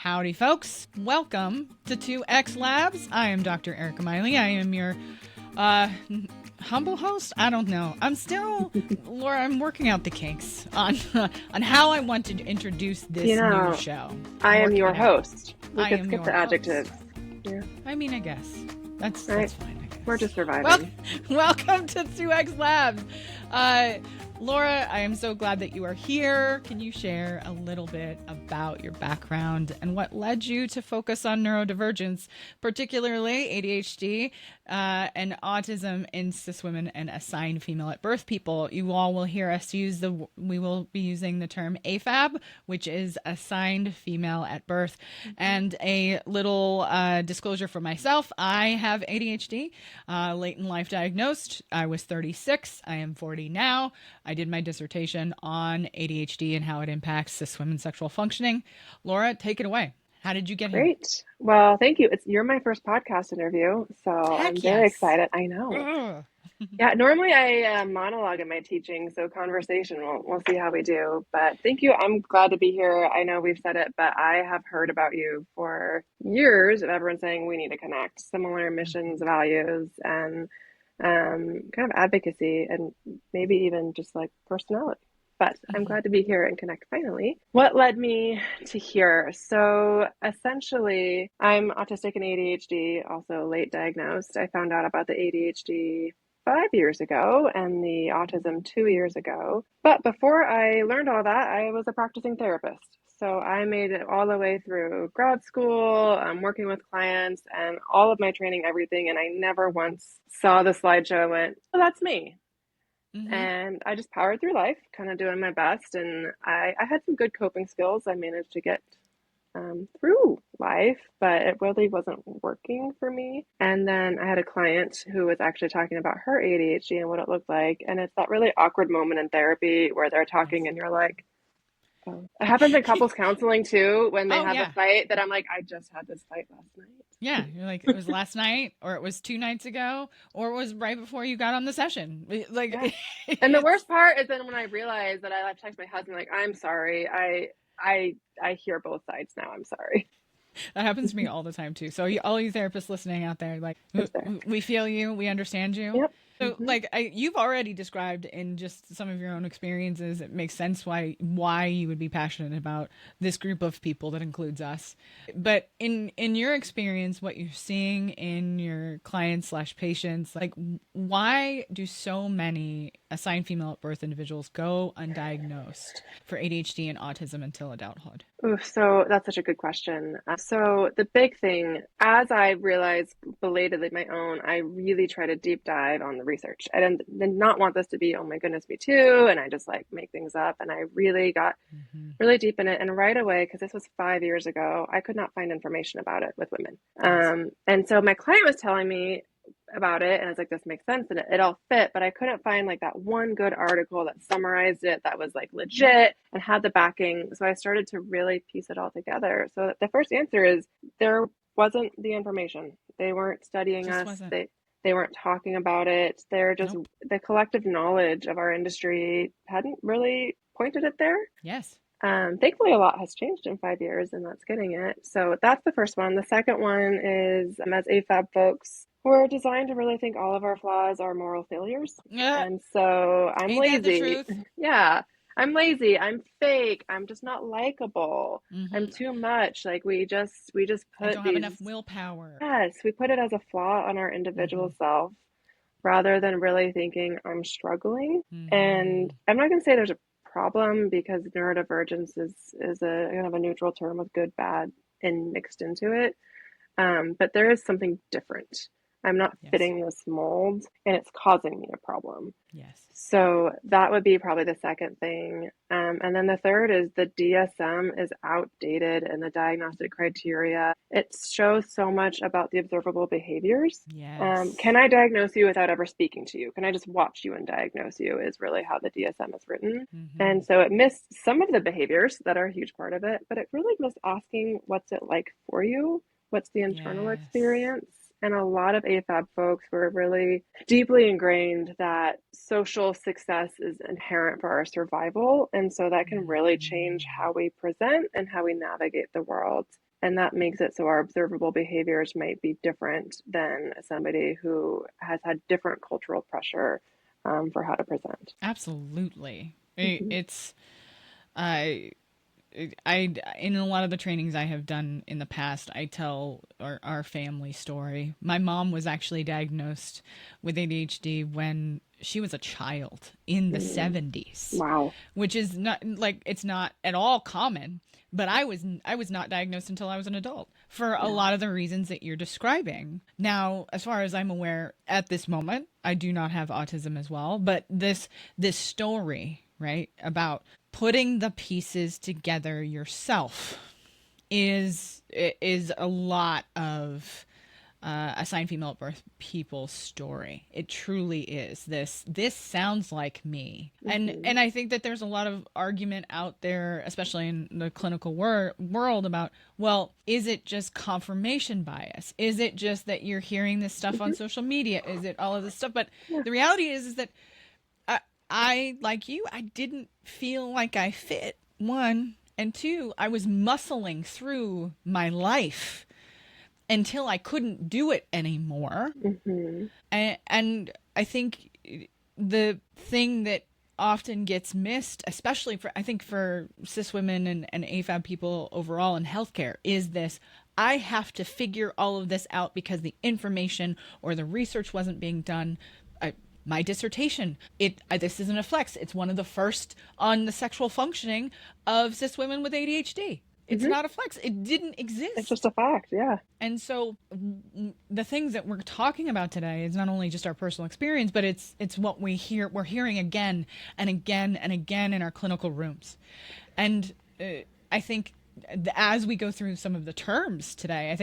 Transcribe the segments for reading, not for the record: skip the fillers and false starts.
Howdy, folks. Welcome to TwoX Labs. I am Dr. Erika Miley. I am your humble host. I don't know. I'm still, Laura, I'm working out the kinks on how I want to introduce this new show. I am your host. I am your adjectives. Yeah. I mean, I guess. That's fine, I guess. We're just surviving. Welcome to TwoX Labs. Laura, I am so glad that you are here. Can you share a little bit about your background and what led you to focus on neurodivergence, particularly ADHD and autism in cis women and assigned female at birth people? You all will hear us we will be using the term AFAB, which is assigned female at birth. And a little disclosure for myself, I have ADHD, late in life diagnosed. I was 36. I am 40 now. I did my dissertation on ADHD and how it impacts cis women's sexual functioning. Laura, take it away. How did you get here? Great. Well, thank you. You're my first podcast interview, so I'm very excited. I know. Yeah, normally I monologue in my teaching, so conversation, we'll see how we do. But thank you. I'm glad to be here. I know we've said it, but I have heard about you for years of everyone saying we need to connect, similar missions, values, and kind of advocacy, and maybe even just like personality. But I'm glad to be here and connect finally. What led me to here? So essentially, I'm autistic and ADHD, also late diagnosed. I found out about the ADHD 5 years ago and the autism 2 years ago. But before I learned all that, I was a practicing therapist. So I made it all the way through grad school, working with clients and all of my training, everything. And I never once saw the slideshow and went, oh, that's me. Mm-hmm. And I just powered through life, kind of doing my best. And I had some good coping skills. I managed to get through life, but it really wasn't working for me. And then I had a client who was actually talking about her ADHD and what it looked like. And it's that really awkward moment in therapy where they're talking and you're like, oh. It happens in couples counseling too, when they have a fight that I'm like, I just had this fight last night. Yeah, you're like, it was last night, or it was 2 nights ago, or it was right before you got on the session. Like, yeah. And the worst part is then when I realized that I have to text my husband, like, I'm sorry, I hear both sides now. I'm sorry. That happens to me all the time too. So all you therapists listening out there, like, we feel you, we understand you. Yep. So you've already described in just some of your own experiences, it makes sense why you would be passionate about this group of people that includes us. But in your experience, what you're seeing in your clients / patients, like, why do so many assigned female at birth individuals go undiagnosed for ADHD and autism until adulthood? Ooh, so that's such a good question. So the big thing, as I realized belatedly my own, I really try to deep dive on the research. I did not want this to be, oh my goodness, me too. And I just like make things up. And I really got really deep in it. And right away, because this was 5 years ago, I could not find information about it with women. And so my client was telling me about it, and I was like, this makes sense, and it all fit, but I couldn't find like that one good article that summarized it, that was like legit and had the backing. So I started to really piece it all together. So the first answer is there wasn't the information. They weren't studying us. They weren't talking about it. They're just the collective knowledge of our industry hadn't really pointed it there. Yes. Thankfully, a lot has changed in 5 years, and that's getting it. So that's the first one. The second one is, as AFAB folks, we're designed to really think all of our flaws are moral failures. Yeah. And so I'm Ain't lazy. That the truth? Yeah. I'm lazy. I'm fake. I'm just not likable. I'm too much. Like we just put I don't have enough willpower. Yes. We put it as a flaw on our individual self rather than really thinking I'm struggling. And I'm not going to say there's a problem, because neurodivergence is a kind of a neutral term with good, bad, and mixed into it. But there is something different. I'm not fitting this mold, and it's causing me a problem. Yes. So that would be probably the second thing. And then the third is the DSM is outdated, and the diagnostic criteria, it shows so much about the observable behaviors. Yes. Can I diagnose you without ever speaking to you? Can I just watch you and diagnose you is really how the DSM is written. And so it missed some of the behaviors that are a huge part of it, but it really missed asking, what's it like for you? What's the internal experience? And a lot of AFAB folks were really deeply ingrained that social success is inherent for our survival. And so that can really change how we present and how we navigate the world. And that makes it so our observable behaviors might be different than somebody who has had different cultural pressure for how to present. Absolutely. It's, I in a lot of the trainings I have done in the past, I tell our family story. My mom was actually diagnosed with ADHD when she was a child in the 70s. Wow. Which is not like, it's not at all common, but I was not diagnosed until I was an adult for a lot of the reasons that you're describing. Now, as far as I'm aware at this moment, I do not have autism as well, but this story, right, about putting the pieces together yourself is a lot of assigned female at birth people's story. It truly is. This sounds like me. And I think that there's a lot of argument out there, especially in the clinical world, about, well, is it just confirmation bias? Is it just that you're hearing this stuff on social media? Is it all of this stuff? But the reality is that I, like you, I didn't feel like I fit, one, and two, I was muscling through my life until I couldn't do it anymore. And I think the thing that often gets missed, especially for cis women and AFAB people overall in healthcare, is this: I have to figure all of this out because the information or the research wasn't being done. My dissertation, this isn't a flex. It's one of the first on the sexual functioning of cis women with ADHD. It's not a flex. It didn't exist. It's just a fact, yeah. And so the things that we're talking about today is not only just our personal experience, but it's what we're hearing again and again and again in our clinical rooms. And I think as we go through some of the terms today, I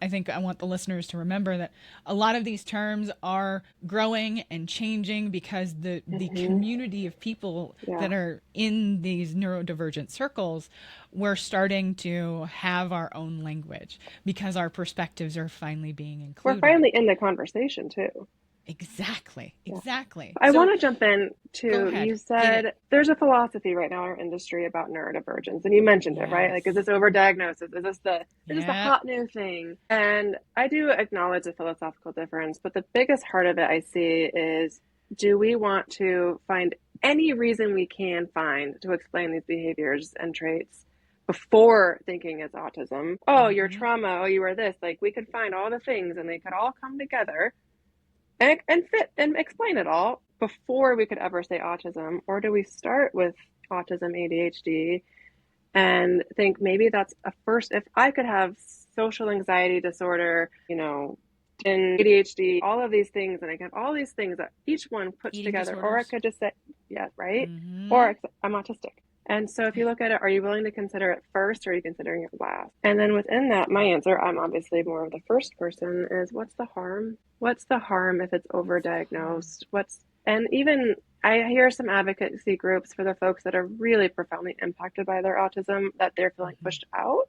think I want the listeners to remember that a lot of these terms are growing and changing because the community of people that are in these neurodivergent circles, we're starting to have our own language because our perspectives are finally being included. We're finally in the conversation too. Exactly. I want to jump in too. You said there's a philosophy right now in our industry about neurodivergence, and you mentioned it, right? Like, is this overdiagnosis? Is this the hot new thing? And I do acknowledge the philosophical difference, but the biggest heart of it I see is, do we want to find any reason we can find to explain these behaviors and traits before thinking it's autism? Oh, your trauma. Oh, you were this. Like, we could find all the things, and they could all come together and fit and explain it all before we could ever say autism? Or do we start with autism ADHD and think maybe that's a first? If I could have social anxiety disorder, and ADHD, all of these things, and I have all these things that each one puts together, or I could just say, or I'm autistic. And so if you look at it, are you willing to consider it first, or are you considering it last? And then within that, my answer, I'm obviously more of the first person, is what's the harm? What's the harm if it's overdiagnosed? And even I hear some advocacy groups for the folks that are really profoundly impacted by their autism, that they're feeling pushed out.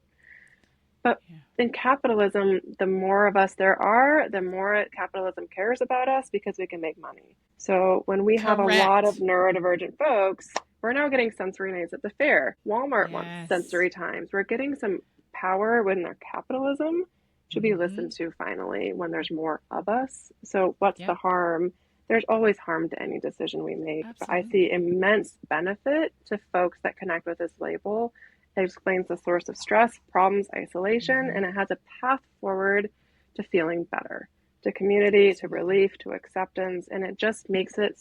But in capitalism, the more of us there are, the more capitalism cares about us because we can make money. So when we have a lot of neurodivergent folks, we're now getting sensory nights at the fair. Walmart wants sensory times. We're getting some power within their capitalism to be listened to finally when there's more of us. So what's the harm? There's always harm to any decision we make. But I see immense benefit to folks that connect with this label. It explains the source of stress, problems, isolation, and it has a path forward to feeling better, to community, to relief, to acceptance. And it just makes it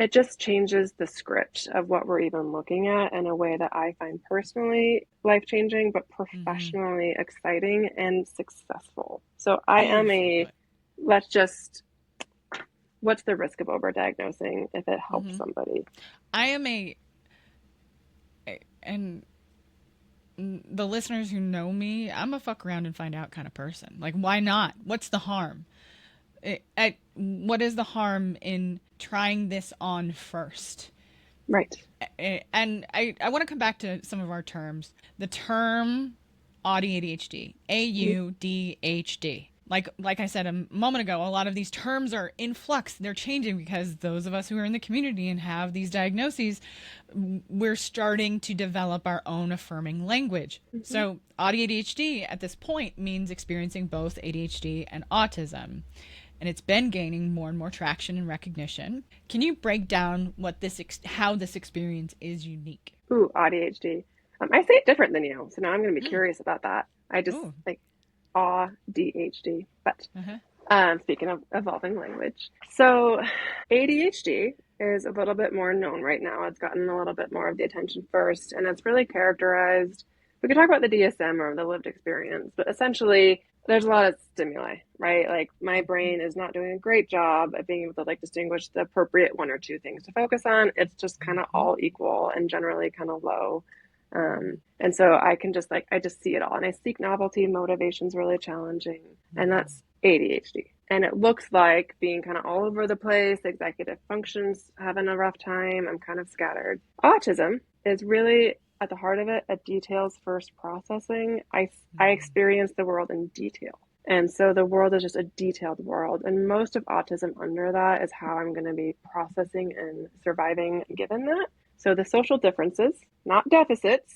it just changes the script of what we're even looking at in a way that I find personally life-changing, but professionally exciting and successful. So I am what's the risk of overdiagnosing if it helps somebody? And the listeners who know me, I'm a fuck around and find out kind of person. Like, why not? What's the harm? What is the harm in trying this on first? Right. And I want to come back to some of our terms. The term AuDHD, AuDHD. like I said a moment ago, a lot of these terms are in flux. They're changing because those of us who are in the community and have these diagnoses, we're starting to develop our own affirming language. So AuDHD at this point means experiencing both ADHD and autism. And it's been gaining more and more traction and recognition. Can you break down what how this experience is unique? Ooh, AuDHD. I say it different than you, so now I'm going to be curious about that. I just like AuDHD, but speaking of evolving language. So ADHD is a little bit more known right now. It's gotten a little bit more of the attention first, and it's really characterized. We could talk about the DSM or the lived experience, but essentially there's a lot of stimuli, right? Like my brain is not doing a great job at being able to like distinguish the appropriate one or two things to focus on. It's just kind of all equal and generally kind of low. And so I can just I just see it all, and I seek novelty. Motivation's really challenging, and that's ADHD. And it looks like being kind of all over the place, executive functions, having a rough time. I'm kind of scattered. Autism is really at the heart of it, a details first processing. I experience the world in detail. And so the world is just a detailed world. And most of autism under that is how I'm going to be processing and surviving given that. So the social differences, not deficits,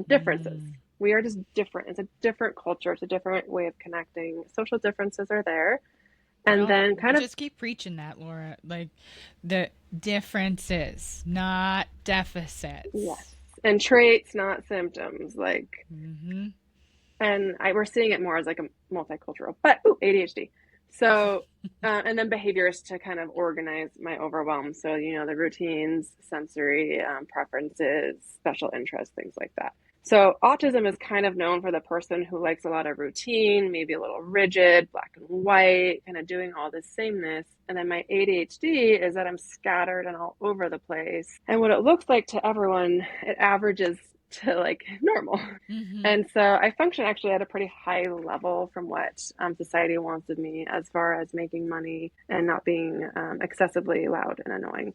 differences. We are just different. It's a different culture. It's a different way of connecting. Social differences are there. And then kind of just keep preaching that, Laura, like the differences, not deficits. Yes. And traits, not symptoms. Like, and we're seeing it more as like a multicultural, but ADHD. So, and then behaviors to kind of organize my overwhelm. So, the routines, sensory preferences, special interests, things like that. So autism is kind of known for the person who likes a lot of routine, maybe a little rigid, black and white, kind of doing all this sameness. And then my ADHD is that I'm scattered and all over the place. And what it looks like to everyone, it averages to like normal. And so I function actually at a pretty high level from what society wants of me as far as making money and not being excessively loud and annoying.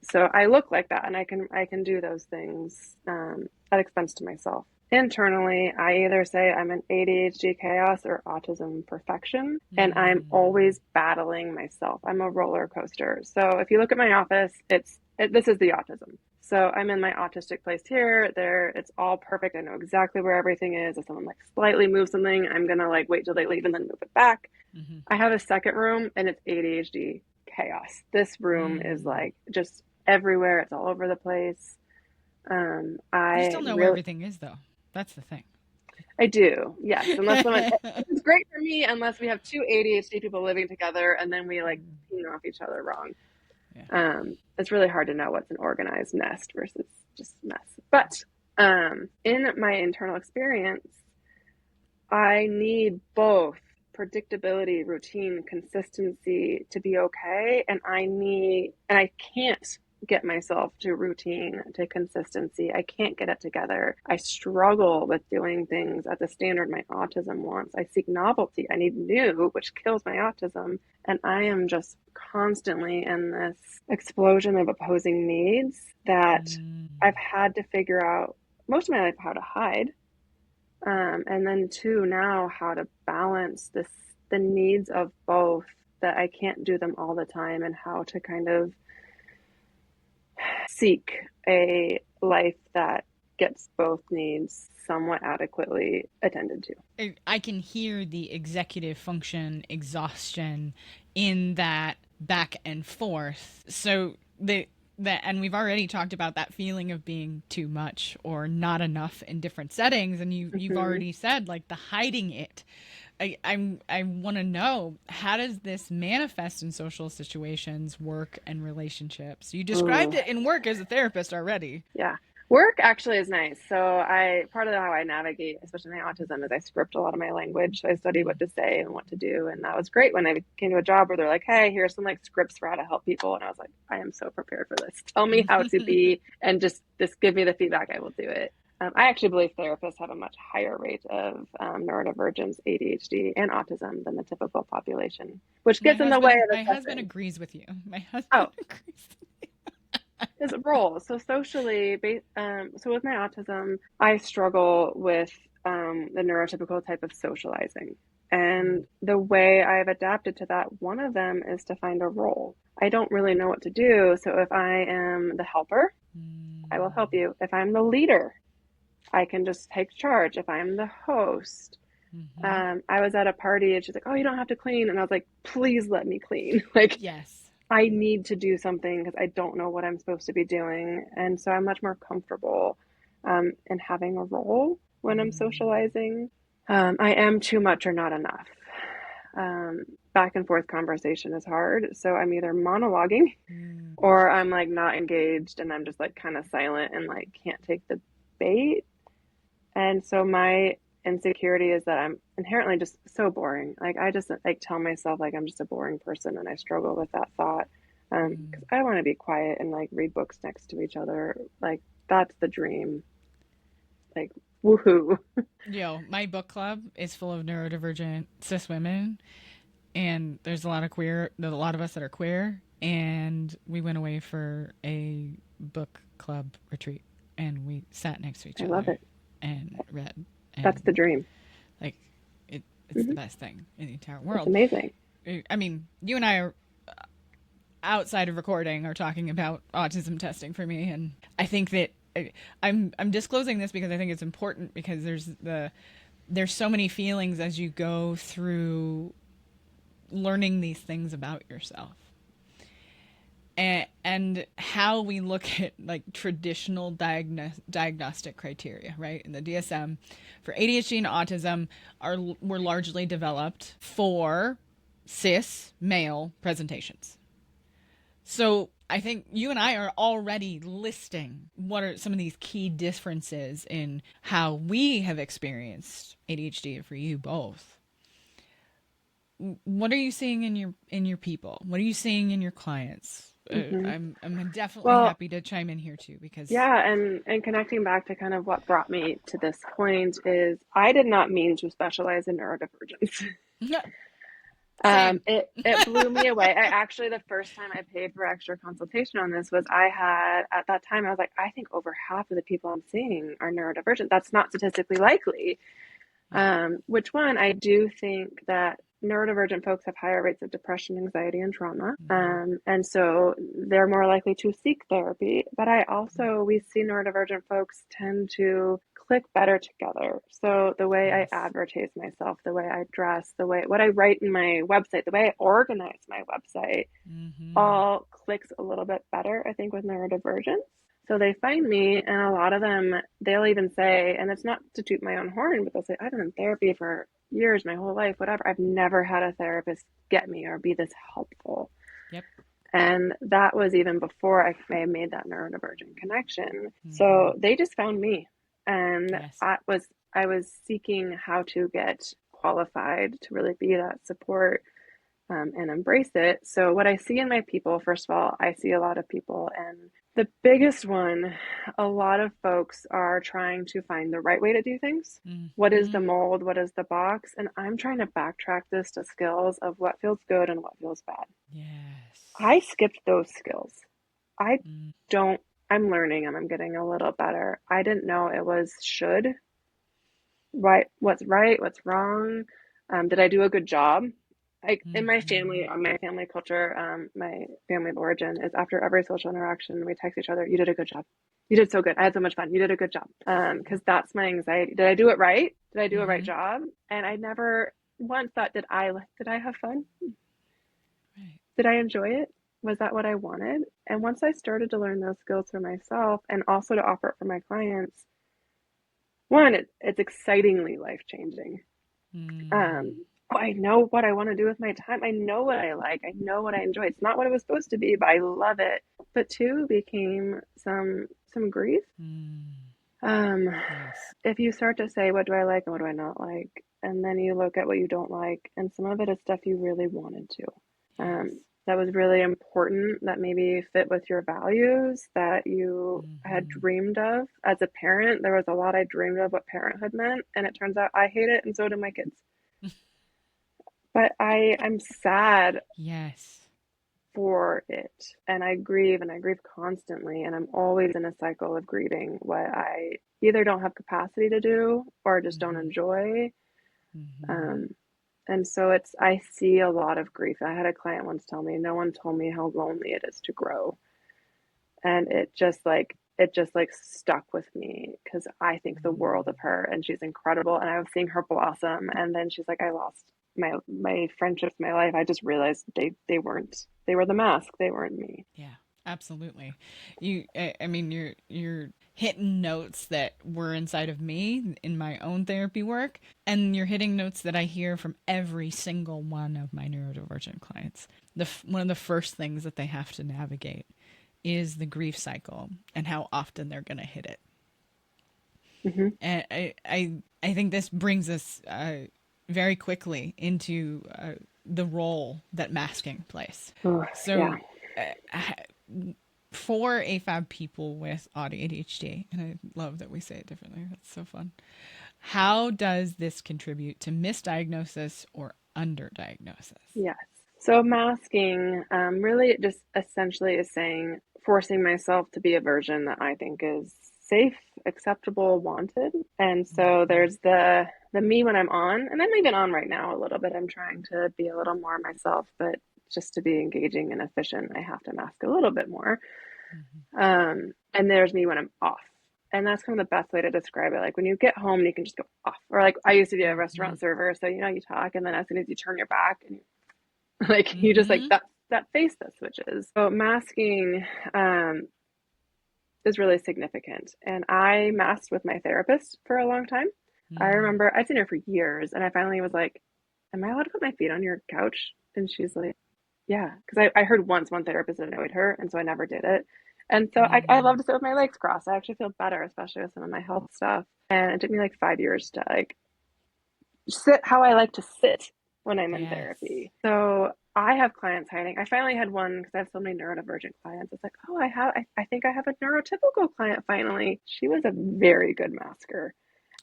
So I look like that, and I can do those things at expense to myself. Internally, I either say I'm an ADHD chaos or autism perfection, and I'm always battling myself. I'm a roller coaster. So if you look at my office, this is the autism. So I'm in my autistic place here, there, it's all perfect. I know exactly where everything is. If someone like slightly moves something, I'm going to like wait till they leave and then move it back. I have a second room and it's ADHD chaos. This room is like just everywhere. It's all over the place. You still know where everything is though. That's the thing. I do. Yes. Unless it's great for me unless we have two ADHD people living together and then we like ping off each other wrong. Yeah. It's really hard to know what's an organized nest versus just mess. But in my internal experience, I need both predictability, routine, consistency to be okay. And I can't get myself to routine, to consistency. I can't get it together. I struggle with doing things at the standard my autism wants. I seek novelty. I need new, which kills my autism. And I am just constantly in this explosion of opposing needs that I've had to figure out most of my life how to hide. And then two, now how to balance the needs of both, that I can't do them all the time, and how to kind of seek a life that gets both needs somewhat adequately attended to. I can hear the executive function exhaustion in that back and forth. So and we've already talked about that feeling of being too much or not enough in different settings. And you've already said like the hiding it. I want to know, how does this manifest in social situations, work, and relationships? You described it in work as a therapist already. Yeah. Work actually is nice. So part of how I navigate, especially my autism, is I script a lot of my language. So I study what to say and what to do. And that was great when I came to a job where they're like, hey, here's some like scripts for how to help people. And I was like, I am so prepared for this. Tell me how to be and just give me the feedback. I will do it. I actually believe therapists have a much higher rate of neurodivergence, ADHD, and autism than the typical population, which gets in the way of my husband agrees with you. My husband agrees with you. His role. So socially, so with my autism, I struggle with from the neurotypical type of socializing. And the way I've adapted to that, one of them is to find a role. I don't really know what to do. So if I am the helper, I will help you. If I'm the leader, I can just take charge. If I'm the host, I was at a party and she's like, oh, you don't have to clean. And I was like, please let me clean. Like, yes, I need to do something because I don't know what I'm supposed to be doing. And so I'm much more comfortable in having a role when I'm socializing. I am too much or not enough. Back and forth conversation is hard. So I'm either monologuing or I'm like not engaged and I'm just like kind of silent and like can't take the bait. And so my insecurity is that I'm inherently just so boring. Like I just like tell myself like I'm just a boring person and I struggle with that thought. Because I want to be quiet and like read books next to each other. Like that's the dream. Like woohoo. My book club is full of neurodivergent cis women, and there's a lot of us that are queer, and we went away for a book club retreat and we sat next to each other. I love it. And read. And that's the dream. Like it's the best thing in the entire world. It's amazing. I mean, you and I are outside of recording are talking about autism testing for me, and I think that I'm disclosing this because I think it's important because there's so many feelings as you go through learning these things about yourself. And how we look at like traditional diagnostic criteria, right? In the DSM for ADHD and autism were largely developed for cis male presentations. So I think you and I are already listing what are some of these key differences in how we have experienced ADHD for you both. What are you seeing in your people? What are you seeing in your clients? I'm definitely happy to chime in here too because and connecting back to kind of what brought me to this point is I did not mean to specialize in neurodivergence. It blew me away. I actually, the first time I paid for extra consultation on this was at that time, I was like, I think over half of the people I'm seeing are neurodivergent. That's not statistically likely. Which one? I do think that neurodivergent folks have higher rates of depression, anxiety, and trauma. And so they're more likely to seek therapy. But we see neurodivergent folks tend to click better together. So the way I advertise myself, the way I dress, what I write in my website, the way I organize my website, all clicks a little bit better, I think, with neurodivergence. So they find me, and a lot of them, they'll even say, and it's not to toot my own horn, but they'll say, I've been in therapy for years, my whole life, whatever. I've never had a therapist get me or be this helpful. Yep. And that was even before I may have made that neurodivergent connection. So they just found me. And I was seeking how to get qualified to really be that support and embrace it. So what I see in my people, first of all, I see a lot of people, and the biggest one, a lot of folks are trying to find the right way to do things. What is the mold? What is the box? And I'm trying to backtrack this to skills of what feels good and what feels bad. Yes. I skipped those skills. I'm learning and I'm getting a little better. I didn't know it was should. Right, what's wrong? Did I do a good job? In my family culture, my family of origin is after every social interaction, we text each other, you did a good job. You did so good. I had so much fun. You did a good job. Because that's my anxiety. Did I do it right? Did I do a right job? And I never once thought, did I have fun? Right. Did I enjoy it? Was that what I wanted? And once I started to learn those skills for myself and also to offer it for my clients, one, it's excitingly life-changing. I know what I want to do with my time. I know what I like. I know what I enjoy. It's not what it was supposed to be, but I love it. But two, became some grief. If you start to say, what do I like and what do I not like? And then you look at what you don't like, and some of it is stuff you really wanted to. That was really important, that maybe fit with your values, that you had dreamed of. As a parent, there was a lot I dreamed of what parenthood meant, and it turns out I hate it, and so do my kids. But I'm sad for it. And I grieve constantly. And I'm always in a cycle of grieving what I either don't have capacity to do or just don't enjoy. And so I see a lot of grief. I had a client once tell me, no one told me how lonely it is to grow. And it just stuck with me because I think the world of her and she's incredible. And I was seeing her blossom. And then she's like, I lost my friendships, my life. I just realized they were the mask. They weren't me. Yeah, absolutely. I mean, you're hitting notes that were inside of me in my own therapy work, and you're hitting notes that I hear from every single one of my neurodivergent clients. One of the first things that they have to navigate is the grief cycle and how often they're going to hit it. And I think this brings us very quickly into the role that masking plays. For AFAB people with AuDHD, and I love that we say it differently, that's so fun, how does this contribute to misdiagnosis or underdiagnosis? Yes. So masking really it just essentially is saying, forcing myself to be a version that I think is safe, acceptable, wanted. And so there's the me when I'm on, and I'm even on right now a little bit. I'm trying to be a little more myself, but just to be engaging and efficient, I have to mask a little bit more. And there's me when I'm off. And that's kind of the best way to describe it. Like when you get home, you can just go off. Or like I used to be a restaurant server. So, you talk and then as soon as you turn your back and you just like that face that switches. So masking is really significant. And I masked with my therapist for a long time. I remember I'd seen her for years and I finally was like, am I allowed to put my feet on your couch? And she's like, yeah. Because I heard once one therapist annoyed her. And so I never did it. And so I love to sit with my legs crossed. I actually feel better, especially with some of my health stuff. And it took me like 5 years to like sit how I like to sit when I'm in therapy. So I have clients hiding. I finally had one because I have so many neurodivergent clients. It's like, oh, I think I have a neurotypical client finally. She was a very good masker.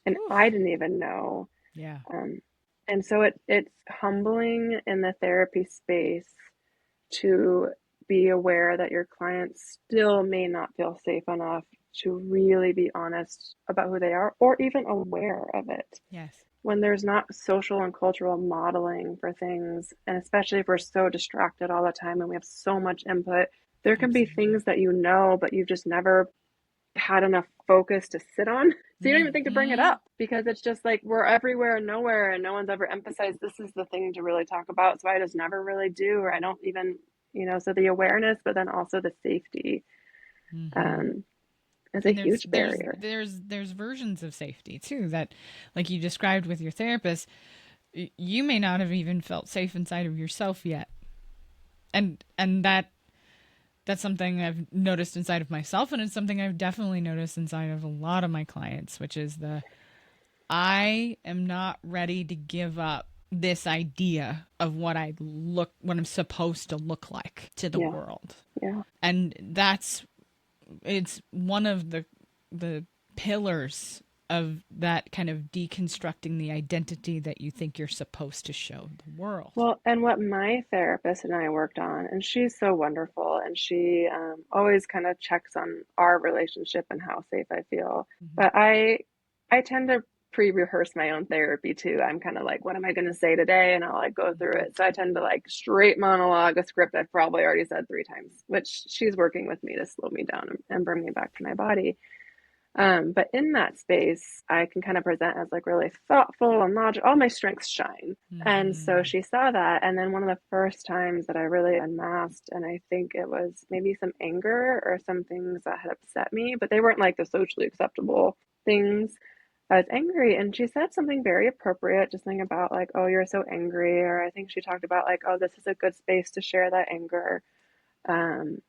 And I didn't even know. Yeah. And so it's humbling in the therapy space to be aware that your clients still may not feel safe enough to really be honest about who they are or even aware of it. Yes. When there's not social and cultural modeling for things, and especially if we're so distracted all the time and we have so much input, there can be things that but you've just never had enough focus to sit on. So you don't even think to bring it up because it's just like we're everywhere and nowhere and no one's ever emphasized this is the thing to really talk about. So I just never really do, or I don't even, so the awareness, but then also the safety is a huge barrier. There's versions of safety too that, like you described with your therapist, you may not have even felt safe inside of yourself yet. And that's something I've noticed inside of myself, and it's something I've definitely noticed inside of a lot of my clients, which is I am not ready to give up this idea of what I'm supposed to look like to the world. Yeah. And it's one of the pillars of that kind of deconstructing the identity that you think you're supposed to show the world. Well, and what my therapist and I worked on, and she's so wonderful, and she always kind of checks on our relationship and how safe I feel. But I tend to pre-rehearse my own therapy too. I'm kind of like, what am I going to say today? And I'll like go through it. So I tend to like straight monologue a script I've probably already said 3 times, which she's working with me to slow me down and bring me back to my body. But in that space, I can kind of present as like really thoughtful and logical. All my strengths shine. And so she saw that. And then one of the first times that I really unmasked, and I think it was maybe some anger or some things that had upset me, but they weren't like the socially acceptable things. I was angry, and she said something very appropriate, just something about like, oh, you're so angry. Or I think she talked about like, oh, this is a good space to share that anger. And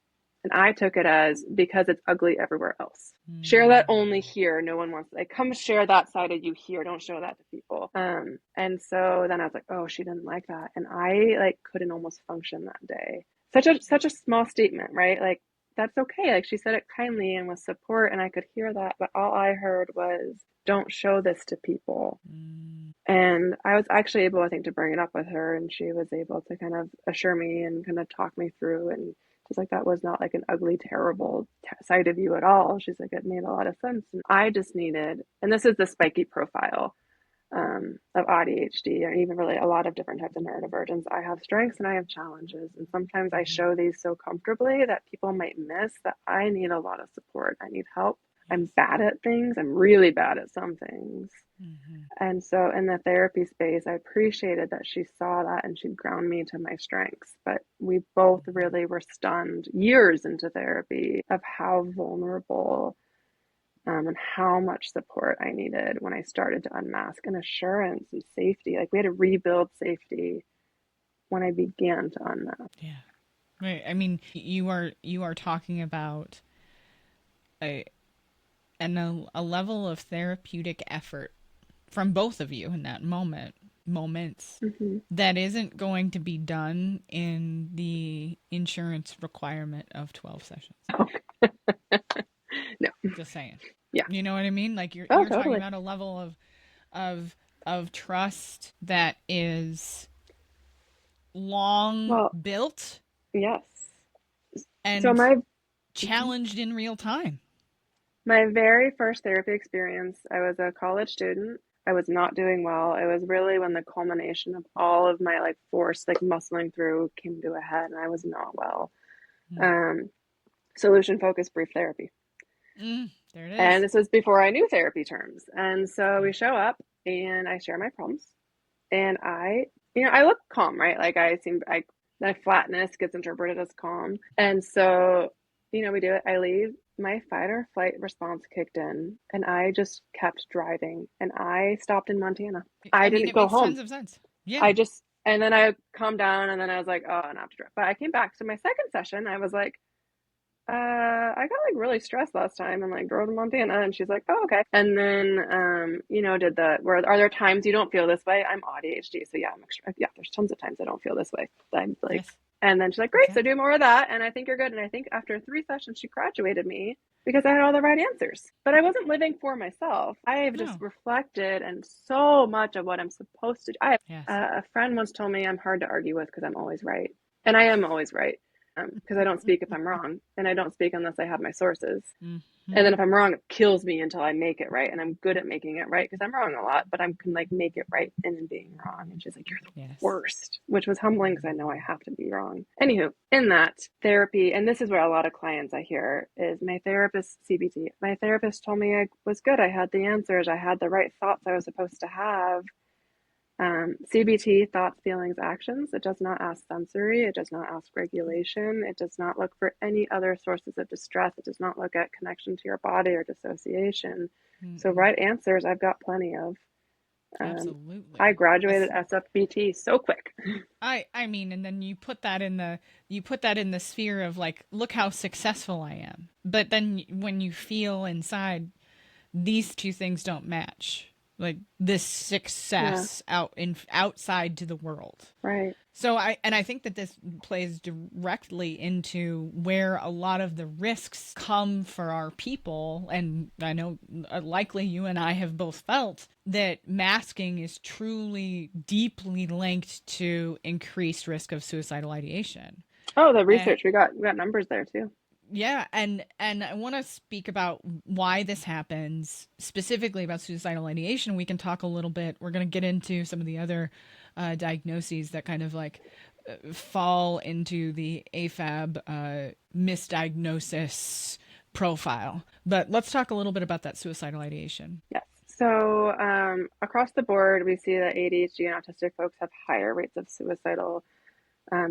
I took it as because it's ugly everywhere else. Share that only here. No one wants, like, come share that side of you here. Don't show that to people. And so then I was like, oh, she didn't like that. And I like couldn't almost function that day. Such a small statement, right? Like, that's okay. Like she said it kindly and with support, and I could hear that. But all I heard was, don't show this to people. And I was actually able, I think, to bring it up with her, and she was able to kind of assure me and kind of talk me through. And she's like, that was not like an ugly, terrible side of you at all. She's like, it made a lot of sense. And I just needed, and this is the spiky profile of AuDHD, or even really a lot of different types of neurodivergence. I have strengths and I have challenges. And sometimes I show these so comfortably that people might miss that I need a lot of support. I need help. I'm bad at things. I'm really bad at some things. Mm-hmm. And so in the therapy space, I appreciated that she saw that and she'd ground me to my strengths. But we both really were stunned years into therapy of how vulnerable and how much support I needed when I started to unmask, and assurance and safety. Like we had to rebuild safety when I began to unmask. Yeah. Right. I mean, you are talking about a level of therapeutic effort from both of you in that moments mm-hmm. that isn't going to be done in the insurance requirement of 12 sessions. Okay. No. Just saying. Yeah. You know what I mean? Like you're totally. talking about a level of trust that is long built. Yes. And so challenged in real time. My very first therapy experience, I was a college student. I was not doing well. It was really when the culmination of all of my force, muscling through came to a head, and I was not well. Solution focused brief therapy. There it is. And this was before I knew therapy terms. And so we show up and I share my problems, and I look calm, right? My flatness gets interpreted as calm. And so, we do it. I leave. My fight or flight response kicked in, and I just kept driving, and I stopped in Montana. I didn't go home. Tons of sense. Yeah. And then I calmed down, and then I was like, oh, I don't have to drive. But I came back to my second session. I was like, I got really stressed last time and drove to Montana. And she's like, oh, okay. And then, are there times you don't feel this way? I'm AuDHD. So there's tons of times I don't feel this way. I'm yes. And then she's like, great. Okay. So do more of that. And I think you're good. And I think after 3 sessions, she graduated me because I had all the right answers, but I wasn't living for myself. I have just reflected, and so much of what I'm supposed to do. A friend once told me I'm hard to argue with because I'm always right. And I am always right. Because I don't speak if I'm wrong, and I don't speak unless I have my sources. Mm-hmm. And then if I'm wrong, it kills me until I make it right. And I'm good at making it right because I'm wrong a lot, but I can make it right in being wrong. And she's like, you're the worst, which was humbling because I know I have to be wrong. Anywho, in that therapy, and this is where a lot of clients I hear is my therapist, CBT. My therapist told me I was good. I had the answers. I had the right thoughts I was supposed to have. CBT, thoughts, feelings, actions. It does not ask sensory. It does not ask regulation. It does not look for any other sources of distress. It does not look at connection to your body or dissociation. Mm-hmm. So right answers, I've got plenty of. Absolutely. I graduated SFBT so quick. I mean, and then you put that in the sphere of look how successful I am. But then when you feel inside, these two things don't match. This success outside to the world. Right. So I think that this plays directly into where a lot of the risks come for our people. And I know likely you and I have both felt that masking is truly deeply linked to increased risk of suicidal ideation. Oh, the research, we got numbers there too. Yeah, and I want to speak about why this happens, specifically about suicidal ideation. We can talk a little bit. We're going to get into some of the other diagnoses that kind of fall into the AFAB misdiagnosis profile. But let's talk a little bit about that suicidal ideation. Yes. So across the board, we see that ADHD and autistic folks have higher rates of suicidal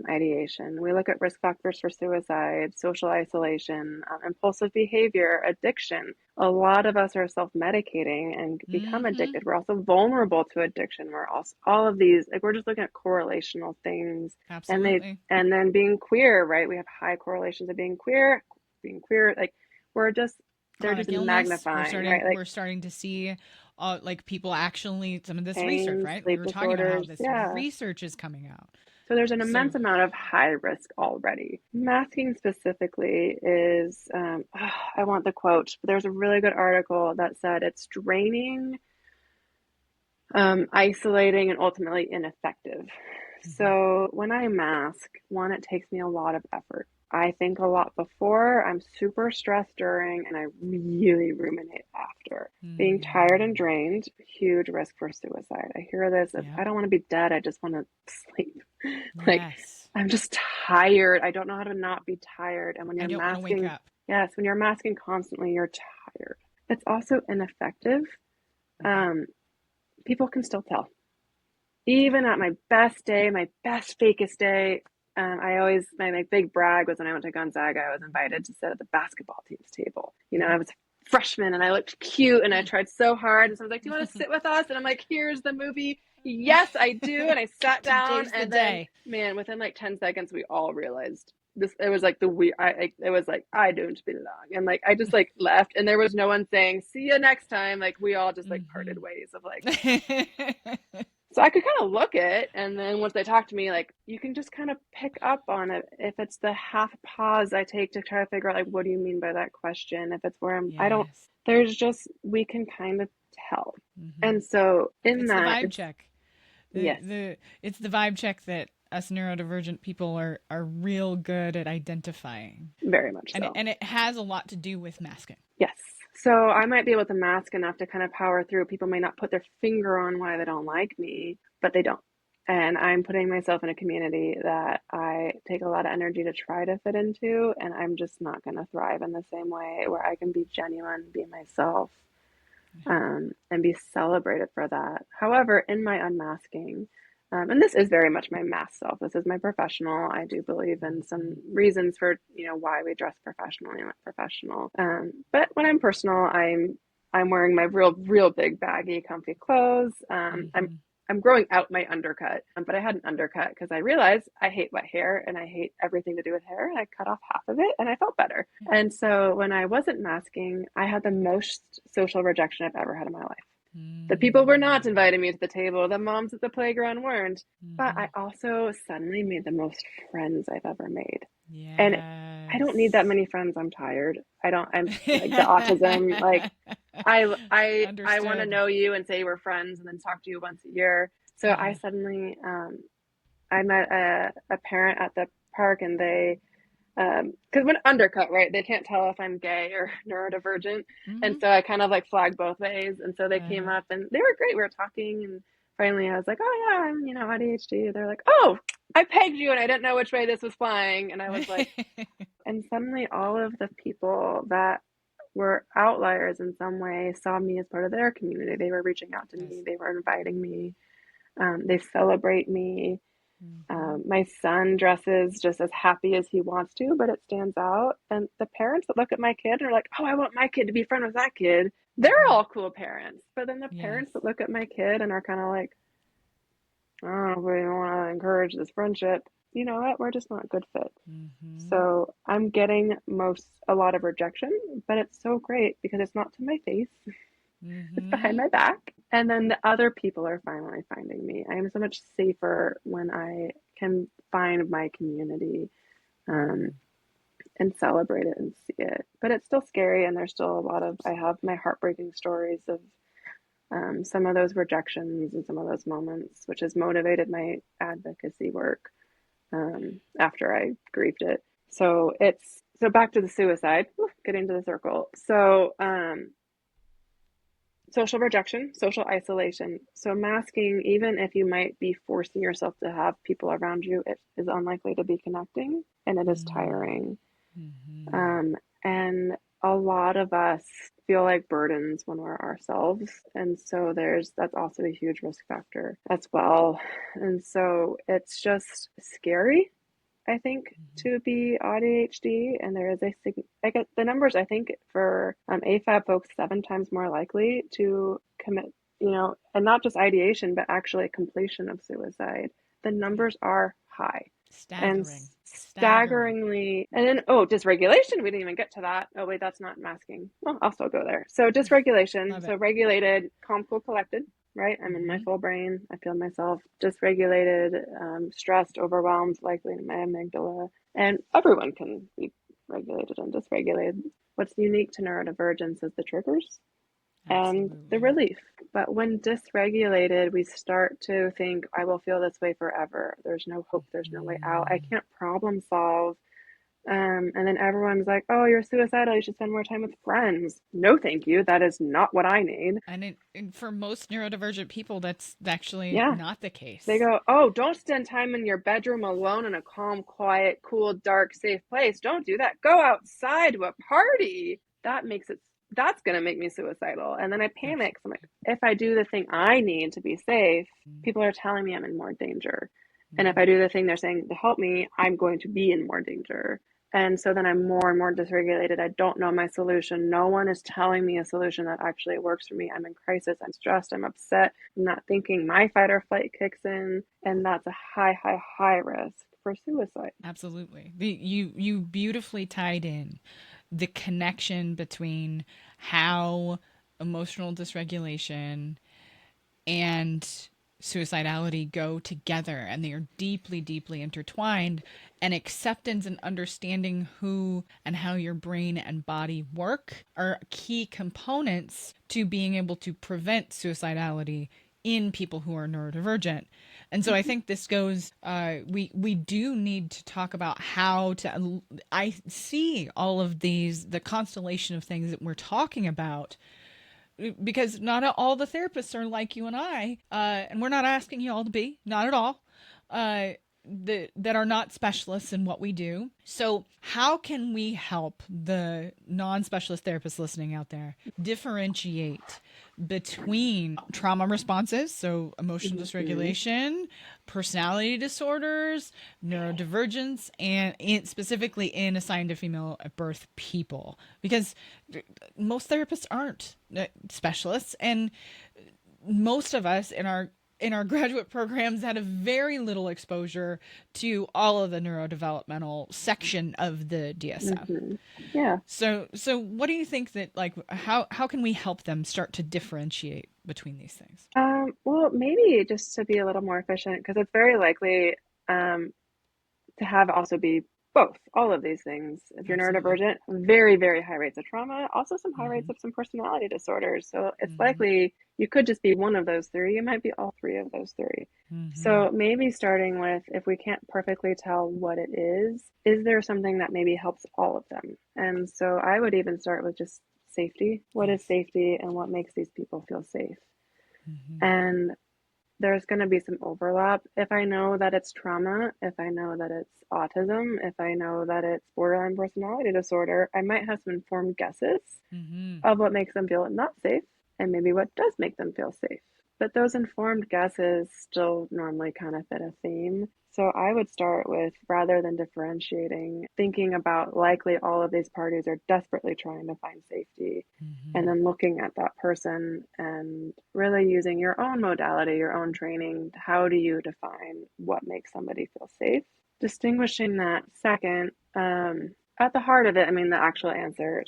ideation. We look at risk factors for suicide, social isolation, impulsive behavior, addiction. A lot of us are self-medicating and become addicted. We're also vulnerable to addiction. We're also all of these, we're just looking at correlational things. Absolutely. And then being queer, right? We have high correlations of being queer, we're just, they're just magnifying, right? We're starting to see people actually, some of this research, right? We were talking about how this research is coming out. So there's an immense amount of high risk already. Masking specifically is, I want the quote, but there's a really good article that said it's draining isolating, and ultimately ineffective. So when I mask, one, it takes me a lot of effort. I think a lot before, I'm super stressed during, and I really ruminate after. Being tired and drained, huge risk for suicide. I hear this, if I don't want to be dead, I just want to sleep. Like, I'm just tired. I don't know how to not be tired. And when you're masking, yes, when you're masking constantly, you're tired. It's also ineffective. People can still tell. Even at my best day, my best fakest day, my big brag was when I went to Gonzaga, I was invited to sit at the basketball team's table. You know, I was a freshman and I looked cute and I tried so hard. And someone's like, do you want to sit with us? And I'm like, here's the movie. Yes, I do. And I sat down and then, man, within like 10 seconds, we all realized this. It was like it was like, I don't belong. And like, I just like left and there was no one saying, see you next time. Like we all just like parted ways of like, so I could kind of look it. And then once they talk to me, like you can just kind of pick up on it. If it's the half pause I take to try to figure out like, what do you mean by that question? If it's where we can kind of tell. And so it's the vibe check. It's the vibe check that us neurodivergent people are real good at identifying. Very much so. And it has a lot to do with masking. Yes. So I might be able to mask enough to kind of power through. People may not put their finger on why they don't like me, but they don't. And I'm putting myself in a community that I take a lot of energy to try to fit into, and I'm just not going to thrive in the same way where I can be genuine, be myself, and be celebrated for that. However, in my unmasking, and this is very much my mask self. This is my professional. I do believe in some reasons for, why we dress professionally and not professional. But when I'm personal, I'm wearing my real big baggy comfy clothes. I'm growing out my undercut, but I had an undercut because I realized I hate wet hair and I hate everything to do with hair. And I cut off half of it and I felt better. And so when I wasn't masking, I had the most social rejection I've ever had in my life. The people were not inviting me to the table. The moms at the playground weren't. But I also suddenly made the most friends I've ever made. Yes. And I don't need that many friends. I'm tired. I'm like the autism. Like I want to know you and say we're friends and then talk to you once a year. So I suddenly I met a parent at the park and they because when undercut, right, they can't tell if I'm gay or neurodivergent. And so I kind of like flagged both ways. And so they came up and they were great. We were talking and finally I was like, oh yeah, I'm, ADHD. They're like, oh, I pegged you and I didn't know which way this was flying. And I was like, and suddenly all of the people that were outliers in some way saw me as part of their community. They were reaching out to me. They were inviting me. They celebrate me. My son dresses just as happy as he wants to, but it stands out. And the parents that look at my kid and are like, oh, I want my kid to be friends with that kid. They're all cool parents. But then the parents that look at my kid and are kind of like, oh, we don't want to encourage this friendship. You know what? We're just not a good fit. So I'm getting a lot of rejection, but it's so great because it's not to my face. It's behind my back. And then the other people are finally finding me. I am so much safer when I can find my community and celebrate it and see it. But it's still scary. And there's still I have my heartbreaking stories of some of those rejections and some of those moments, which has motivated my advocacy work after I grieved it. So back to the suicide, getting to the circle. So, social rejection, social isolation. So masking, even if you might be forcing yourself to have people around you, it is unlikely to be connecting and it is tiring. And a lot of us feel like burdens when we're ourselves. And so that's also a huge risk factor as well. And so it's just scary, I think, to be AuDHD, and there is I get the numbers, I think, for AFAB folks 7 times more likely to commit, and not just ideation, but actually completion of suicide. The numbers are high. Staggeringly. And then, dysregulation, we didn't even get to that. Oh, wait, that's not masking. Well, I'll still go there. So dysregulation, so regulated, calm, cool, collected. Right? I'm in my full brain. I feel myself dysregulated, stressed, overwhelmed, likely in my amygdala. And everyone can be regulated and dysregulated. What's unique to neurodivergence is the triggers. and the relief. But when dysregulated, we start to think, I will feel this way forever. There's no hope. There's no way out. I can't problem solve. And then everyone's like, oh, you're suicidal. You should spend more time with friends. No, thank you. That is not what I need. And for most neurodivergent people, that's actually not the case. They go, oh, don't spend time in your bedroom alone in a calm, quiet, cool, dark, safe place. Don't do that. Go outside to a party. That's going to make me suicidal. And then I panic. So I'm like, if I do the thing I need to be safe, people are telling me I'm in more danger. And if I do the thing they're saying to help me, I'm going to be in more danger. And so then I'm more and more dysregulated. I don't know my solution. No one is telling me a solution that actually works for me. I'm in crisis. I'm stressed. I'm upset. I'm not thinking. My fight or flight kicks in. And that's a high, high, high risk for suicide. Absolutely. You beautifully tied in the connection between how emotional dysregulation and suicidality go together, and they are deeply, deeply intertwined, and acceptance and understanding who and how your brain and body work are key components to being able to prevent suicidality in people who are neurodivergent. And so I think this goes, we do need to talk about how to, I see all of these, the constellation of things that we're talking about, because not all the therapists are like you and I, and we're not asking you all to be, not at all, that are not specialists in what we do. So how can we help the non-specialist therapists listening out there differentiate between trauma responses, so emotional dysregulation, personality disorders, neurodivergence, and specifically in assigned to female at birth people? Because most therapists aren't specialists, and most of us in our graduate programs had a very little exposure to all of the neurodevelopmental section of the DSM. Yeah. So what do you think that, like, how can we help them start to differentiate between these things? Well, maybe just to be a little more efficient, because it's very likely to have also be both, all of these things. If you're neurodivergent, very, very high rates of trauma, also some high rates of some personality disorders. So it's likely you could just be one of those three. You might be all three of those three. So maybe starting with, if we can't perfectly tell what it is there something that maybe helps all of them? And so I would even start with just safety. What is safety, and what makes these people feel safe? And there's going to be some overlap. If I know that it's trauma, if I know that it's autism, if I know that it's borderline personality disorder, I might have some informed guesses of what makes them feel not safe, and maybe what does make them feel safe. But those informed guesses still normally kind of fit a theme. So I would start with, rather than differentiating, thinking about likely all of these parties are desperately trying to find safety, and then looking at that person and really using your own modality, your own training. How do you define what makes somebody feel safe? Distinguishing that second, at the heart of it, I mean, the actual answer,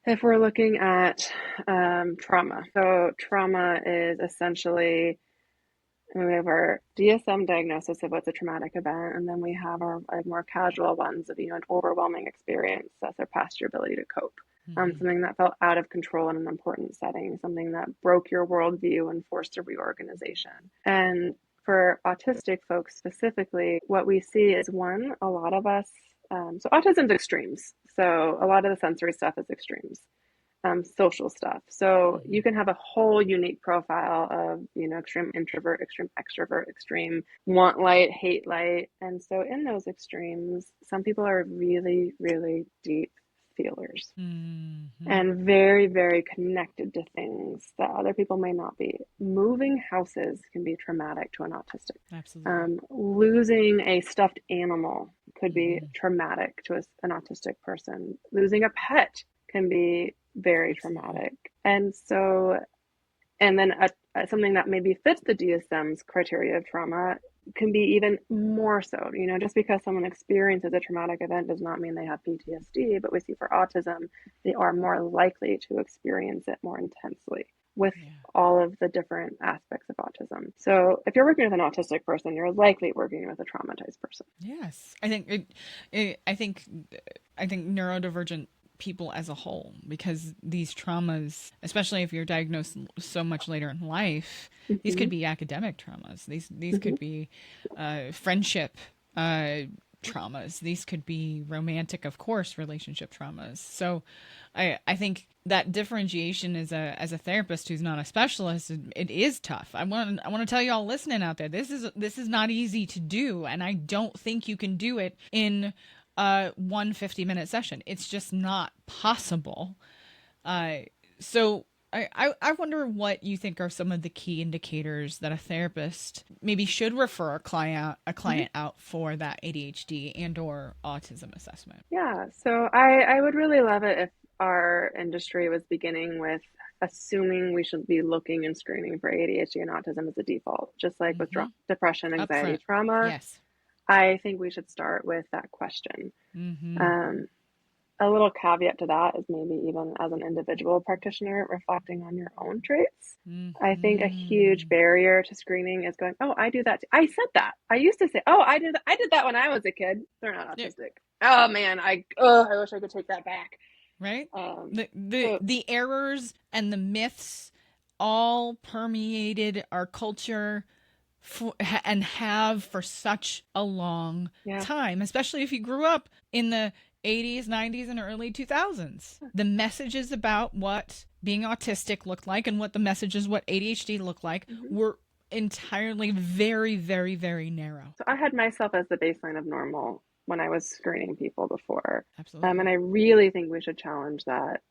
if we're looking at trauma. So trauma is essentially, we have our DSM diagnosis of what's a traumatic event, and then we have our more casual ones of, an overwhelming experience that surpassed your ability to cope. Something that felt out of control in an important setting, something that broke your worldview and forced a reorganization. And for autistic folks specifically, what we see is, one, a lot of us, so autism's extremes. So a lot of the sensory stuff is extremes. Social stuff. So you can have a whole unique profile of, extreme introvert, extreme extrovert, extreme want light, hate light. And so in those extremes, some people are really, really deep feelers and very, very connected to things that other people may not be. Moving houses can be traumatic to an autistic. Absolutely. Losing a stuffed animal could be traumatic to an autistic person. Losing a pet can be very traumatic. And so, and then something that maybe fits the DSM's criteria of trauma can be even more so. Just because someone experiences a traumatic event does not mean they have PTSD, but we see for autism, they are more likely to experience it more intensely with all of the different aspects of autism. So if you're working with an autistic person, you're likely working with a traumatized person. Yes. I think neurodivergent people as a whole, because these traumas, especially if you're diagnosed so much later in life, these could be academic traumas. These could be friendship traumas. These could be romantic, of course, relationship traumas. So I think that differentiation as a therapist who's not a specialist, it is tough. I want to tell you all listening out there, this is not easy to do, and I don't think you can do it in one 50-minute session. It's just not possible. So I wonder what you think are some of the key indicators that a therapist maybe should refer a client out for that ADHD and or autism assessment. Yeah, so I would really love it if our industry was beginning with assuming we should be looking and screening for ADHD and autism as a default, just like with depression, anxiety, trauma. Yes. I think we should start with that question. A little caveat to that is maybe even as an individual practitioner, reflecting on your own traits. I think a huge barrier to screening is going, oh, I do that. I said that. I used to say, oh, I did that when I was a kid. They're not autistic. Yeah. Oh man, I wish I could take that back. Right? The errors and the myths all permeated our culture and have for such a long time, especially if you grew up in the 80s, 90s, and early 2000s. The messages about what being autistic looked like and what the messages what ADHD looked like were entirely very, very, very narrow. So I had myself as the baseline of normal when I was screening people before. Absolutely. And I really think we should challenge that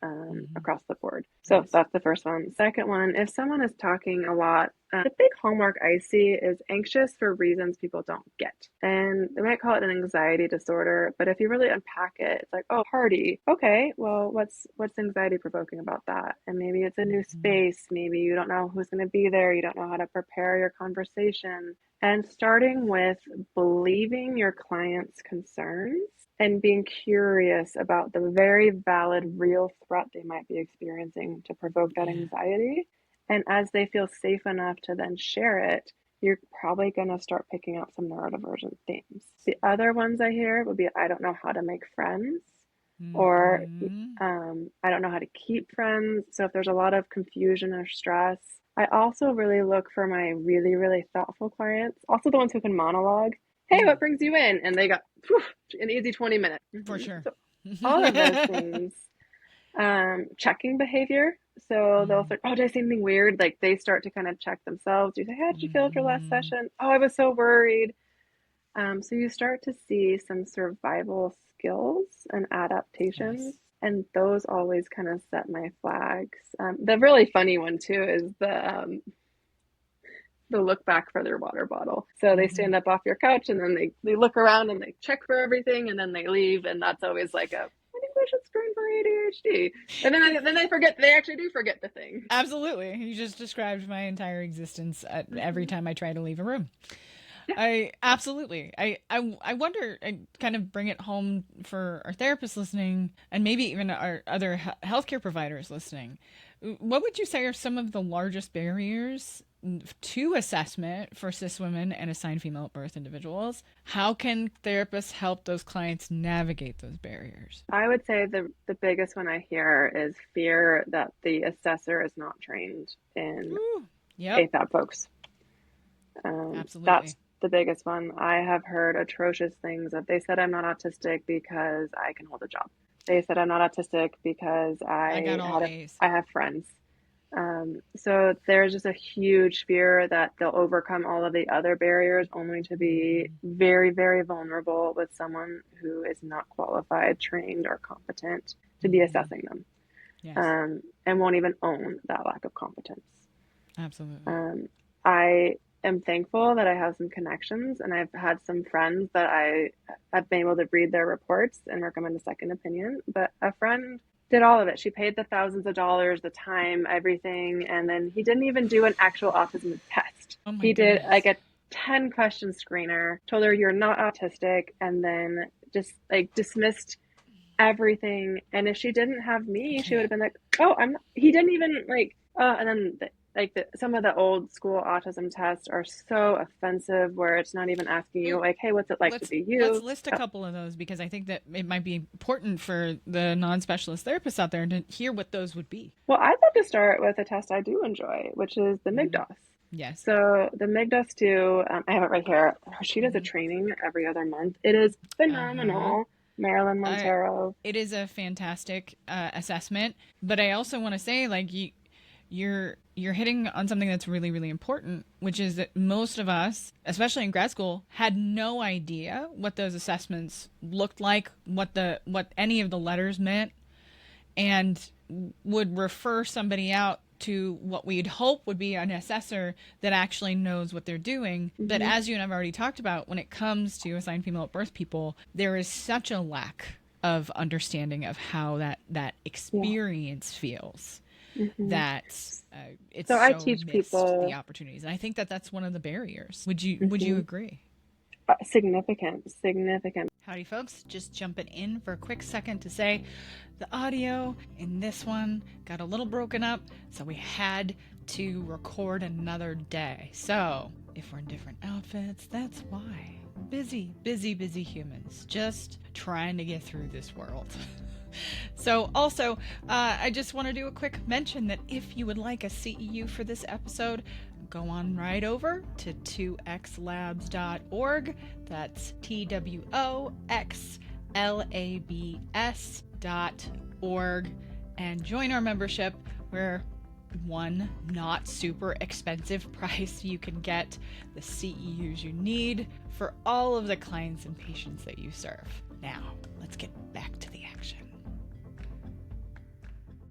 across the board. So that's the first one. Second one, if someone is talking a lot, the big hallmark I see is anxious for reasons people don't get. And they might call it an anxiety disorder, but if you really unpack it, it's like, oh, party. Okay, well, what's anxiety provoking about that? And maybe it's a new space. Maybe you don't know who's going to be there. You don't know how to prepare your conversation. And starting with believing your client's concerns and being curious about the very valid, real threat they might be experiencing to provoke that anxiety. And as they feel safe enough to then share it, you're probably going to start picking up some neurodivergent themes. The other ones I hear would be, I don't know how to make friends, or I don't know how to keep friends. So if there's a lot of confusion or stress, I also really look for my really, really thoughtful clients, also the ones who can monologue. Hey, what brings you in? And they got an easy 20 minutes. For sure. So all of those things. Checking behavior. So they'll say, oh, did I say anything weird? Like they start to kind of check themselves. You say, how did you feel after last session? Oh, I was so worried. So you start to see some survival skills and adaptations. Yes. And those always kind of set my flags. The really funny one too is the look back for their water bottle. So they stand up off your couch and then they look around and they check for everything and then they leave. And that's always like I think we should screen for ADHD. And then they forget, they actually do forget the thing. Absolutely. You just described my entire existence every time I try to leave a room. I wonder, I kind of bring it home for our therapists listening and maybe even our other healthcare providers listening. What would you say are some of the largest barriers to assessment for cis women and assigned female at birth individuals? How can therapists help those clients navigate those barriers? I would say the biggest one I hear is fear that the assessor is not trained in AFAB folks. Absolutely. That's the biggest one. I have heard atrocious things that they said I'm not autistic because I can hold a job. They said I'm not autistic because I have friends. So there's just a huge fear that they'll overcome all of the other barriers only to be very, very vulnerable with someone who is not qualified, trained, or competent to be assessing them. Yes. And won't even own that lack of competence. Absolutely. I am thankful that I have some connections and I've had some friends that I've been able to read their reports and recommend a second opinion. But a friend did all of it. She paid the thousands of dollars, the time, everything. And then he didn't even do an actual autism test. He did like a 10 question screener, told her you're not autistic, and then just like dismissed everything. And if she didn't have me, she would have been like, oh, I'm not. He didn't even like, and then like some of the old school autism tests are so offensive, where it's not even asking you like, hey, what's it like to be you? Let's list a couple of those, because I think that it might be important for the non-specialist therapists out there to hear what those would be. Well, I'd like to start with a test I do enjoy, which is the MIGDOS. Yes. So the MIGDOS 2, I have it right here. She does a training every other month. It is phenomenal. Marilyn Montero. It is a fantastic assessment, but I also want to say, like, you're hitting on something that's really, really important, which is that most of us, especially in grad school, had no idea what those assessments looked like, what any of the letters meant, and would refer somebody out to what we'd hope would be an assessor that actually knows what they're doing. But as you and I've already talked about, when it comes to assigned female at birth people, there is such a lack of understanding of how that experience feels. That it's so I teach people the opportunities, and I think that that's one of the barriers. Would you agree? Significant. Howdy, folks. Just jumping in for a quick second to say the audio in this one got a little broken up, so we had to record another day. So if we're in different outfits, that's why. Busy humans just trying to get through this world. So also, I just want to do a quick mention that if you would like a CEU for this episode, go on right over to twoxlabs.org. That's TWOXLABS.org, and join our membership, where one not super expensive price you can get the CEUs you need for all of the clients and patients that you serve. Now, let's get back to the action.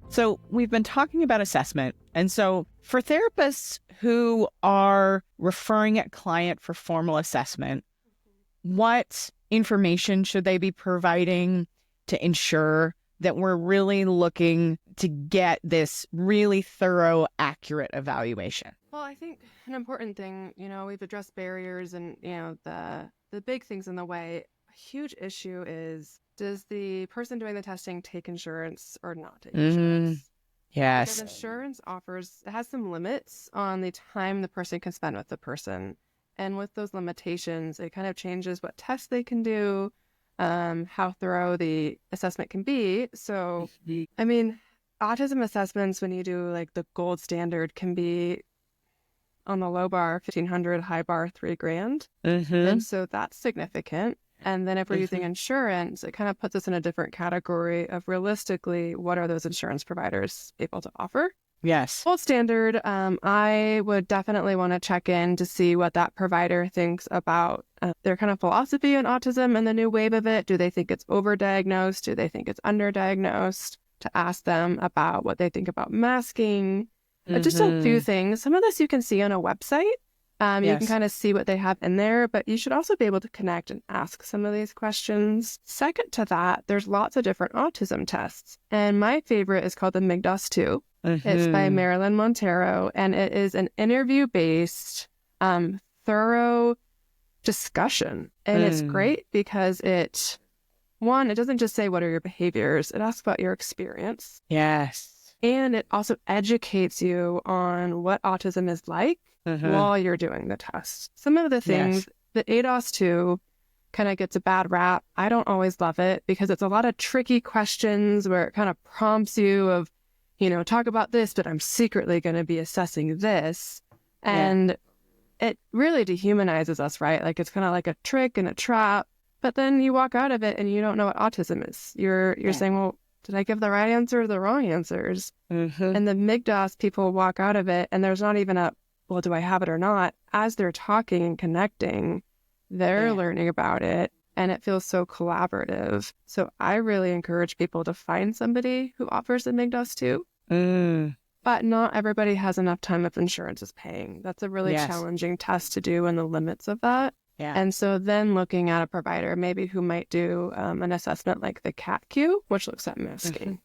So we've been talking about assessment. And so for therapists who are referring a client for formal assessment, what information should they be providing to ensure that we're really looking to get this really thorough, accurate evaluation? Well, I think an important thing, we've addressed barriers and, the big things in the way. A huge issue is, does the person doing the testing take insurance or not take insurance? Yes. Because insurance has some limits on the time the person can spend with the person. And with those limitations, it kind of changes what tests they can do, how thorough the assessment can be. So, I mean, autism assessments, when you do like the gold standard, can be on the low bar, $1,500, high bar, $3,000. And so that's significant. And then if we're using insurance, it kind of puts us in a different category of, realistically, what are those insurance providers able to offer? Yes. Gold standard, I would definitely want to check in to see what that provider thinks about their kind of philosophy on autism and the new wave of it. Do they think it's overdiagnosed? Do they think it's underdiagnosed? To ask them about what they think about masking. Just a few things. Some of this you can see on a website. You can kind of see what they have in there, but you should also be able to connect and ask some of these questions. Second to that, there's lots of different autism tests. And my favorite is called the MIGDOS 2. It's by Marilyn Montero, and it is an interview-based, thorough discussion. And it's great because it doesn't just say what are your behaviors, it asks about your experience. Yes. And it also educates you on what autism is like while you're doing the test. Some of the things, the ADOS 2 kind of gets a bad rap. I don't always love it because it's a lot of tricky questions where it kind of prompts you of, talk about this, but I'm secretly going to be assessing this. And it really dehumanizes us, right? Like it's kind of like a trick and a trap, but then you walk out of it and you don't know what autism is. You're saying, well, did I give the right answer or the wrong answers? And the MIGDOS people walk out of it and there's not even a, well, do I have it or not? As they're talking and connecting, they're learning about it, and it feels so collaborative. So I really encourage people to find somebody who offers the MIGDOS 2. But not everybody has enough time if insurance is paying. That's a really challenging test to do and the limits of that. And so then looking at a provider maybe who might do an assessment like the CAT-Q, which looks at masking.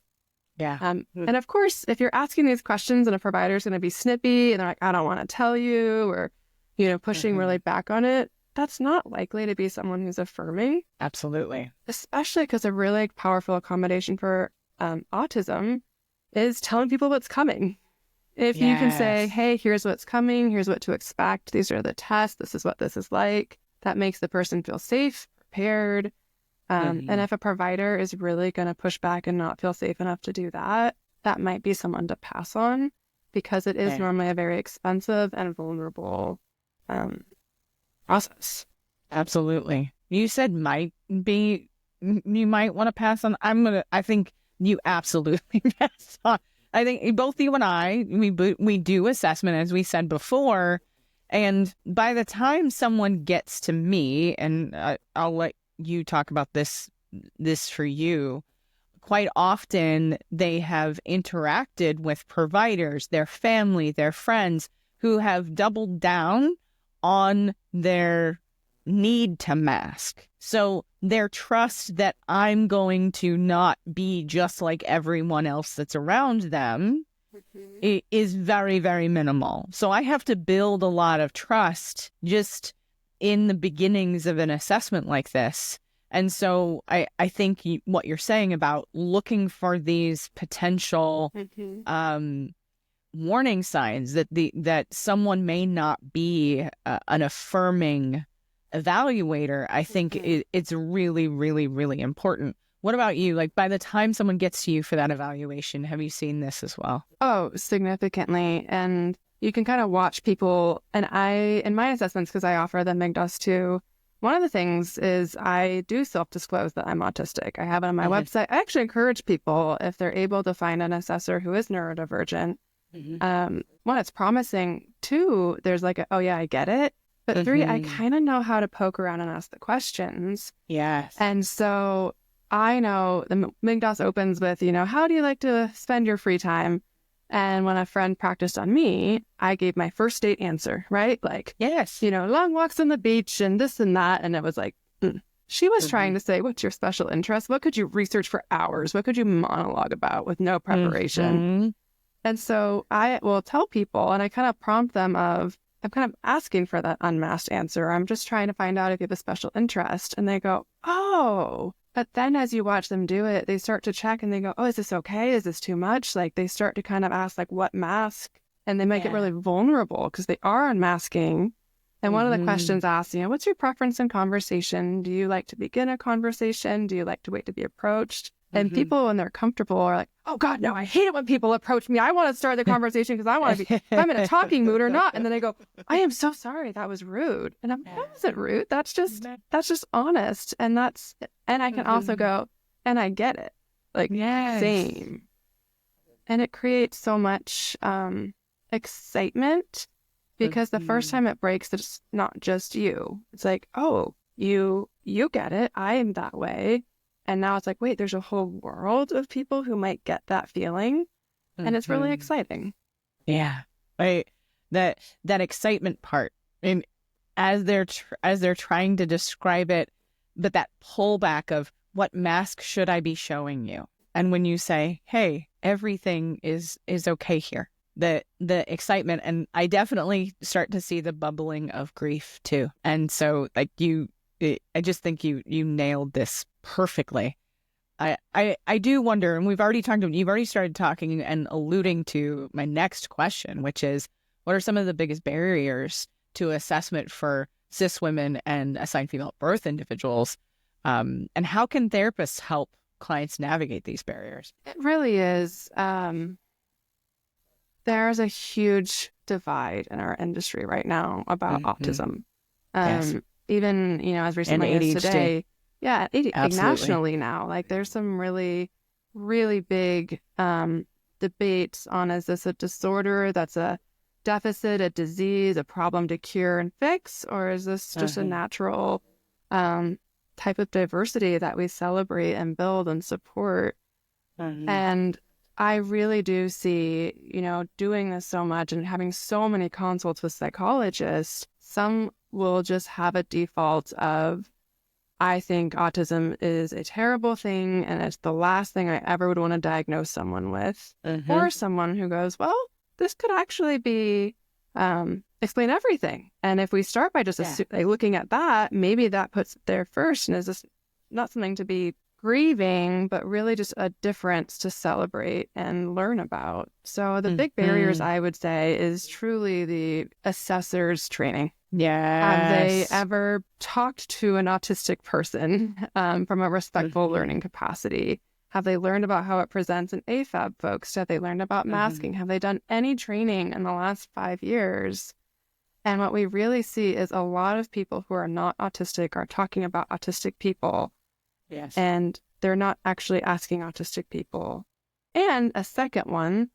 And of course, if you're asking these questions and a provider is going to be snippy and they're like, I don't want to tell you, or, pushing really back on it, that's not likely to be someone who's affirming. Absolutely. Especially because a really powerful accommodation for autism is telling people what's coming. If you can say, hey, here's what's coming, here's what to expect, these are the tests, this is what this is like, that makes the person feel safe, prepared. And if a provider is really going to push back and not feel safe enough to do that, that might be someone to pass on, because it is normally a very expensive and vulnerable process. Absolutely. You said you might want to pass on. I think you absolutely pass on. I think both you and I, we do assessment, as we said before. And by the time someone gets to me, and I'll let you talk about this for you, quite often they have interacted with providers, their family, their friends, who have doubled down on their need to mask. So their trust that I'm going to not be just like everyone else that's around them is very, very minimal. So I have to build a lot of trust just in the beginnings of an assessment like this. And so I think what you're saying about looking for these potential warning signs that someone may not be an affirming evaluator, I think it's really, really, really important. What about you? Like, by the time someone gets to you for that evaluation, have you seen this as well? Oh, significantly. And you can kind of watch people. And in my assessments, because I offer the MIGDAS too, one of the things is I do self-disclose that I'm autistic. I have it on my website. I actually encourage people, if they're able to find an assessor who is neurodivergent, one, it's promising. Two, there's like, oh yeah, I get it. But three, I kind of know how to poke around and ask the questions. Yes. And so I know the MIGDAS opens with, how do you like to spend your free time? And when a friend practiced on me, I gave my first date answer, right? Like, yes, long walks on the beach and this and that. And it was like, she was trying to say, what's your special interest? What could you research for hours? What could you monologue about with no preparation? And so I will tell people, and I kind of prompt them I'm kind of asking for that unmasked answer. I'm just trying to find out if you have a special interest. And they go, oh. But then as you watch them do it, they start to check and they go, oh, is this okay? Is this too much? Like, they start to kind of ask, like, what mask? And they make it really vulnerable because they are unmasking. And one of the questions asks, what's your preference in conversation? Do you like to begin a conversation? Do you like to wait to be approached? And people, when they're comfortable, are like, oh, God, no, I hate it when people approach me. I want to start the conversation because I want to be, if I'm in a talking mood or not. And then they go, I am so sorry. That was rude. And that wasn't rude. That's just honest. And I can also go, and I get it. Like, same. And it creates so much excitement because the first time it breaks, it's not just you. It's like, oh, you get it. I am that way. And now it's like, wait, there's a whole world of people who might get that feeling. And it's really exciting. Yeah. Right. That excitement part. And as they're trying to describe it, but that pullback of what mask should I be showing you? And when you say, hey, everything is okay here, the excitement, and I definitely start to see the bubbling of grief too. And so like I just think you nailed this perfectly. I do wonder, and you've already started talking and alluding to my next question, which is, what are some of the biggest barriers to assessment for cis women and assigned female at birth individuals? And how can therapists help clients navigate these barriers? It really is. There's a huge divide in our industry right now about autism. Even, as recently as today. Yeah, nationally now. Like, there's some really, really big debates on, is this a disorder that's a deficit, a disease, a problem to cure and fix, or is this just a natural type of diversity that we celebrate and build and support? And I really do see, doing this so much and having so many consults with psychologists, some will just have a default of, I think autism is a terrible thing and it's the last thing I ever would want to diagnose someone with. Or someone who goes, well, this could actually be explain everything. And if we start by just looking at that, maybe that puts it there first and is just not something to be grieving, but really just a difference to celebrate and learn about. So the big barriers, I would say, is truly the assessor's training. Have they ever talked to an autistic person from a respectful learning capacity? Have they learned about how it presents in AFAB folks? Have they learned about masking? Have they done any training in the last 5 years? And what we really see is a lot of people who are not autistic are talking about autistic people. Yes. And they're not actually asking autistic people. And a second one,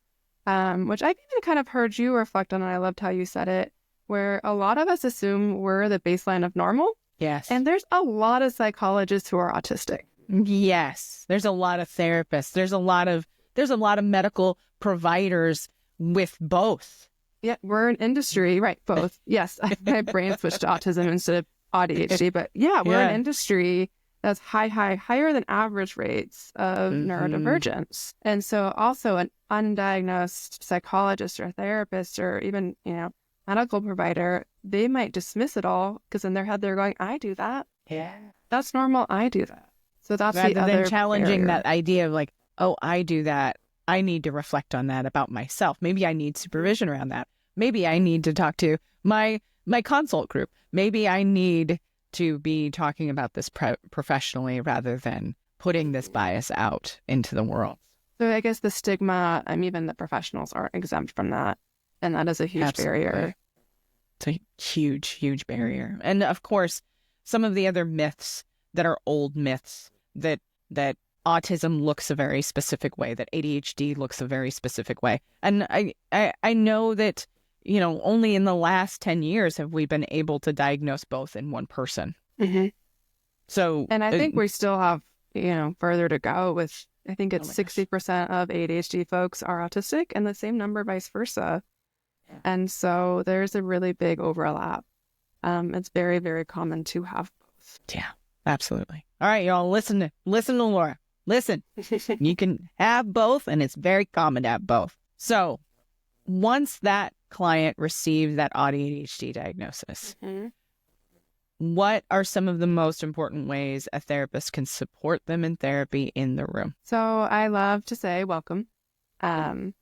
which I've even kind of heard you reflect on, and I loved how you said it, where a lot of us assume we're the baseline of normal. Yes. And there's a lot of psychologists who are autistic. Yes. There's a lot of therapists. There's a lot of medical providers with both. Yeah, we're an industry, right? Both. Yes, my brain switched to autism instead of AuDHD, but yeah, we're an industry that's higher than average rates of neurodivergence. And so also an undiagnosed psychologist or therapist or even, medical provider, they might dismiss it all because in their head they're going, I do that. Yeah. That's normal. I do that. So that's rather the other than challenging barrier. that idea of like, oh, I do that. I need to reflect on that about myself. Maybe I need supervision around that. Maybe I need to talk to my consult group. Maybe I need to be talking about this professionally rather than putting this bias out into the world. So I guess the stigma, even the professionals aren't exempt from that. And that is a huge barrier. It's a huge, huge barrier. And of course, some of the other myths that are old myths that autism looks a very specific way, that ADHD looks a very specific way. And I know that, only in the last 10 years have we been able to diagnose both in one person. Mm-hmm. So, and I think we still have, further to go with, I think it's 60% of ADHD folks are autistic and the same number vice versa. Yeah. And so there's a really big overlap. It's very, very common to have both. Yeah, absolutely. All right, y'all, listen to Laura. Listen, you can have both, and it's very common to have both. So once that client received that AuDHD diagnosis, what are some of the most important ways a therapist can support them in therapy in the room? So I love to say welcome. In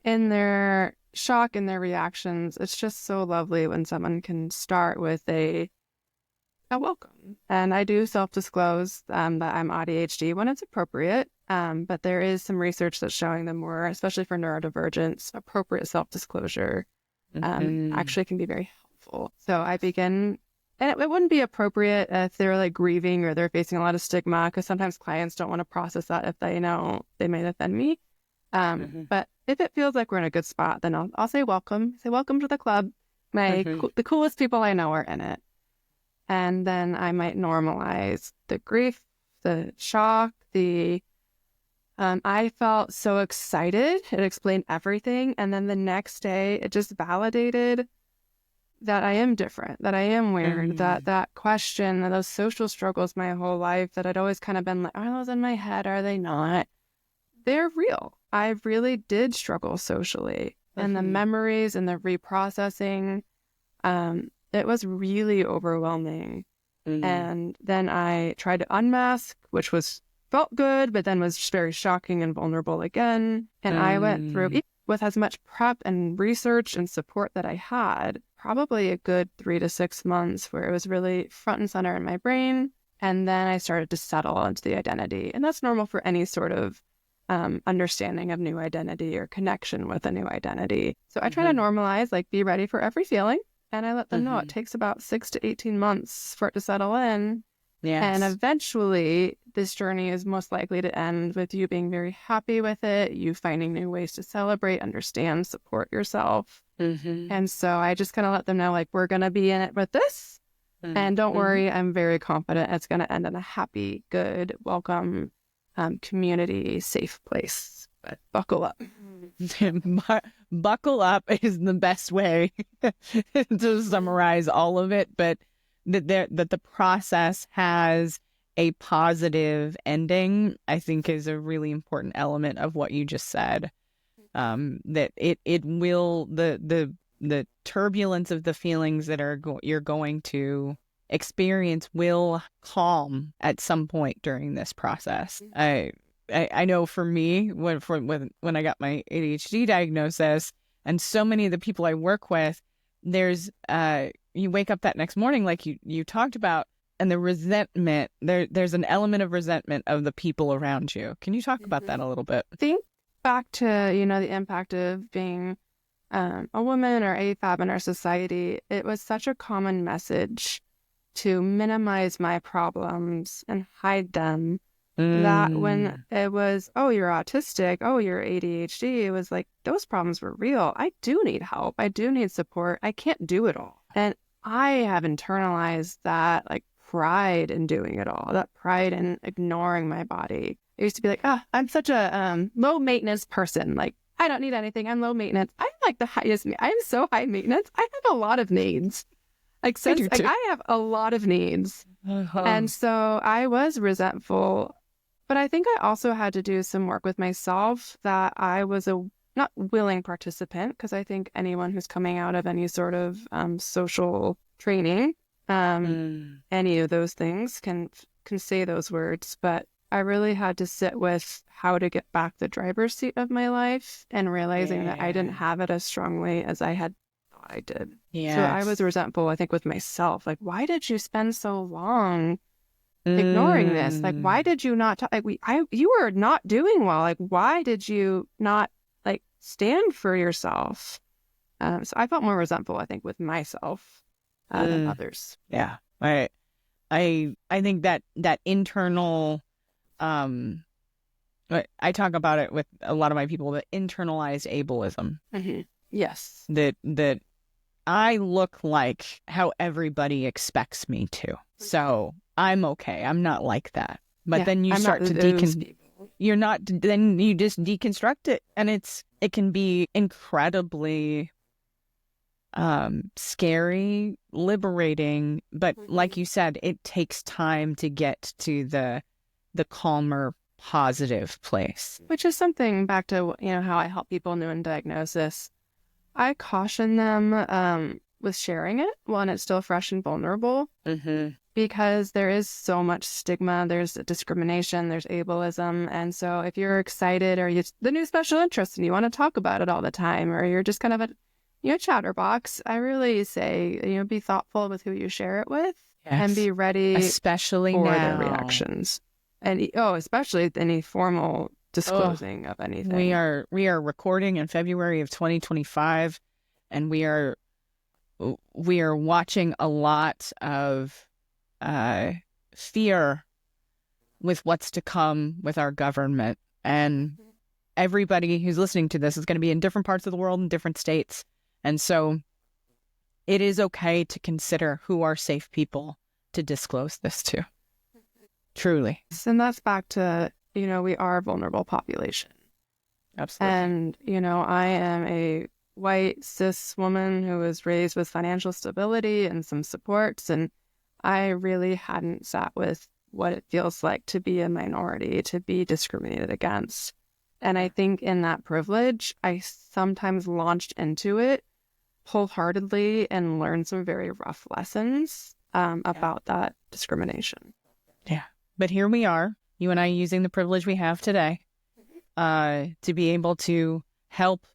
their shock and their reactions, it's just so lovely when someone can start with a welcome. And I do self-disclose that I'm AuDHD when it's appropriate, but there is some research that's showing them more, especially for neurodivergence, appropriate self-disclosure actually can be very helpful. So I begin, and it wouldn't be appropriate if they're like grieving or they're facing a lot of stigma, because sometimes clients don't want to process that if they know they might offend me. But if it feels like we're in a good spot, then I'll say welcome. Say welcome to the club. The coolest people I know are in it. And then I might normalize the grief, the shock, I felt so excited. It explained everything. And then the next day, it just validated that I am different, that I am weird, that question, those social struggles my whole life that I'd always kind of been like, are those in my head? Are they not? They're real. I really did struggle socially. And the memories and the reprocessing, it was really overwhelming. And then I tried to unmask, which felt good, but then was just very shocking and vulnerable again. And I went through, with as much prep and research and support that I had, probably a good 3 to 6 months where it was really front and center in my brain. And then I started to settle into the identity. And that's normal for any sort of understanding of new identity or connection with a new identity. So I try to normalize, be ready for every feeling. And I let them know it takes about 6 to 18 months for it to settle in. Yes. And eventually, this journey is most likely to end with you being very happy with it, you finding new ways to celebrate, understand, support yourself. And so I just kind of let them know, we're going to be in it with this. And don't worry, I'm very confident it's going to end in a happy, good, welcome, community, safe place. But buckle up. Buckle up is the best way to summarize all of it, but that the process has a positive ending, I think, is a really important element of what you just said. That it will, the turbulence of the feelings that you're going to experience will calm at some point during this process. I know for me, when I got my ADHD diagnosis, and so many of the people I work with, there's you wake up that next morning, like you talked about, and the resentment, there's an element of resentment of the people around you. Can you talk about that a little bit? Think back to, the impact of being a woman or AFAB in our society. It was such a common message to minimize my problems and hide them. That when it was, oh, you're autistic, oh, you're ADHD, it was like, those problems were real. I do need help. I do need support. I can't do it all. And I have internalized that like pride in doing it all, that pride in ignoring my body. I used to be like, I'm such a low maintenance person. Like, I don't need anything. I'm low maintenance. I'm like the highest. I'm so high maintenance. I have a lot of needs. Like, I have a lot of needs. And so I was resentful. But I think I also had to do some work with myself, that I was a not willing participant, because I think anyone who's coming out of any sort of social training, any of those things can say those words. But I really had to sit with how to get back the driver's seat of my life, and realizing that I didn't have it as strongly as I had thought I did. Yeah. So I was resentful, I think, with myself. Like, why did you spend so long ignoring this? Like, why did you not talk? Like, you were not doing well. Like, why did you not like stand for yourself? So I felt more resentful, I think, with myself than others. Yeah, I think that internal, I talk about it with a lot of my people, the internalized ableism. Mm-hmm. Yes, that I look like how everybody expects me to, so I'm okay. I'm not like that. But then you start to you're not, then you just deconstruct it, and it can be incredibly scary, liberating, but like you said, it takes time to get to the calmer, positive place. Which is something back to, how I help people new in diagnosis. I caution them with sharing it when it's still fresh and vulnerable. Because there is so much stigma, there's discrimination, there's ableism. And so if you're excited, or you're the new special interest and you want to talk about it all the time, or you're just kind of a chatterbox, I really say, be thoughtful with who you share it with. Yes. And be ready, especially for now, their reactions. And especially any formal disclosing of anything. We are recording in February of 2025, and we are watching a lot of fear with what's to come with our government. And everybody who's listening to this is going to be in different parts of the world, in different states. And so it is okay to consider who are safe people to disclose this to. Truly. And that's back to, we are a vulnerable population. Absolutely. And, I am a white cis woman who was raised with financial stability and some supports, and I really hadn't sat with what it feels like to be a minority, to be discriminated against. And I think in that privilege, I sometimes launched into it wholeheartedly and learned some very rough lessons about that discrimination. Yeah. But here we are, you and I, using the privilege we have today to be able to help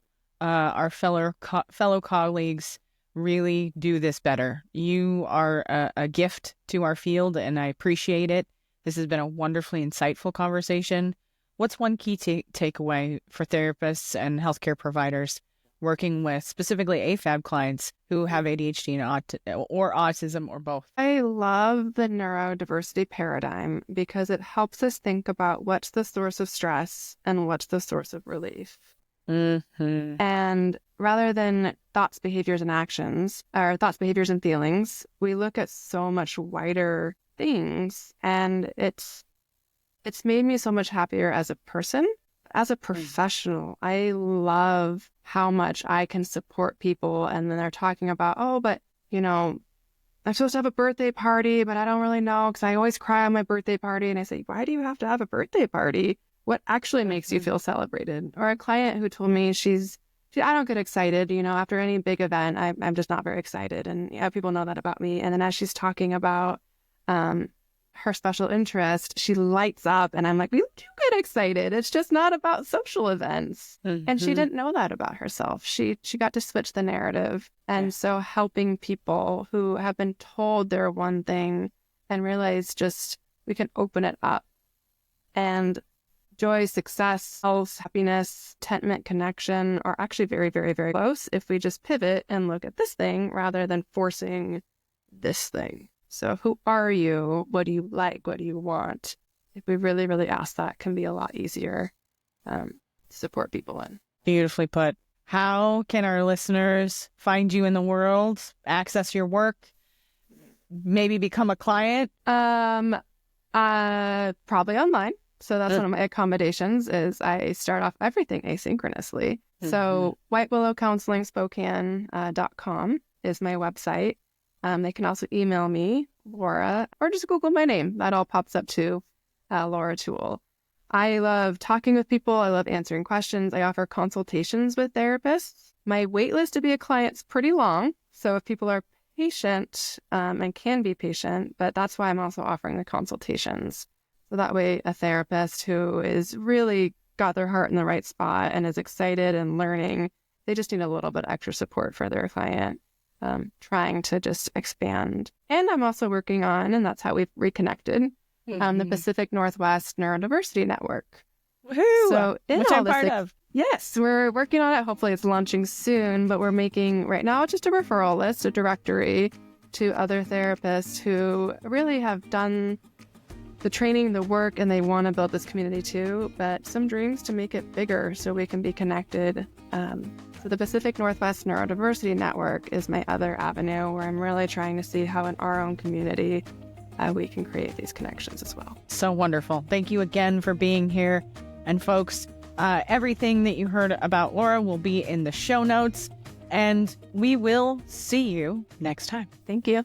our fellow colleagues really do this better. You are a gift to our field, and I appreciate it. This has been a wonderfully insightful conversation. What's one key takeaway for therapists and healthcare providers working with specifically AFAB clients who have ADHD or autism, or both? I love the neurodiversity paradigm because it helps us think about what's the source of stress and what's the source of relief. And rather than thoughts, behaviors, and actions, or thoughts, behaviors, and feelings, we look at so much wider things. And it's made me so much happier as a person, as a professional. I love how much I can support people. And then they're talking about, but, I'm supposed to have a birthday party, but I don't really know because I always cry on my birthday party. And I say, why do you have to have a birthday party? What actually makes you feel celebrated? Or a client who told me she's I don't get excited, after any big event. I'm just not very excited. And people know that about me. And then as she's talking about her special interest, she lights up and I'm like, you do get excited. It's just not about social events. And she didn't know that about herself. She got to switch the narrative. And so helping people who have been told they're one thing and realize just we can open it up. And joy, success, health, happiness, contentment, connection are actually very, very, very close if we just pivot and look at this thing rather than forcing this thing. So who are you? What do you like? What do you want? If we really, really ask that, it can be a lot easier to support people in. Beautifully put. How can our listeners find you in the world, access your work, maybe become a client? Probably online. So that's one of my accommodations is I start off everything asynchronously. So whitewillowcounselingspokane.com is my website. They can also email me, Laura, or just Google my name. That all pops up too, Laura Tewel. I love talking with people. I love answering questions. I offer consultations with therapists. My wait list to be a client is pretty long. So if people are patient and can be patient, but that's why I'm also offering the consultations. So that way a therapist who is really got their heart in the right spot and is excited and learning, they just need a little bit extra support for their client. Trying to just expand. And I'm also working on, and that's how we've reconnected, the Pacific Northwest Neurodiversity Network. Woohoo! So which I'm part of. Yes, we're working on it. Hopefully it's launching soon, but we're making right now just a referral list, a directory to other therapists who really have done the training, the work, and they want to build this community too, but some dreams to make it bigger so we can be connected. So the Pacific Northwest Neurodiversity Network is my other avenue where I'm really trying to see how in our own community we can create these connections as well. So wonderful. Thank you again for being here. And folks, everything that you heard about Laura will be in the show notes, and we will see you next time. Thank you.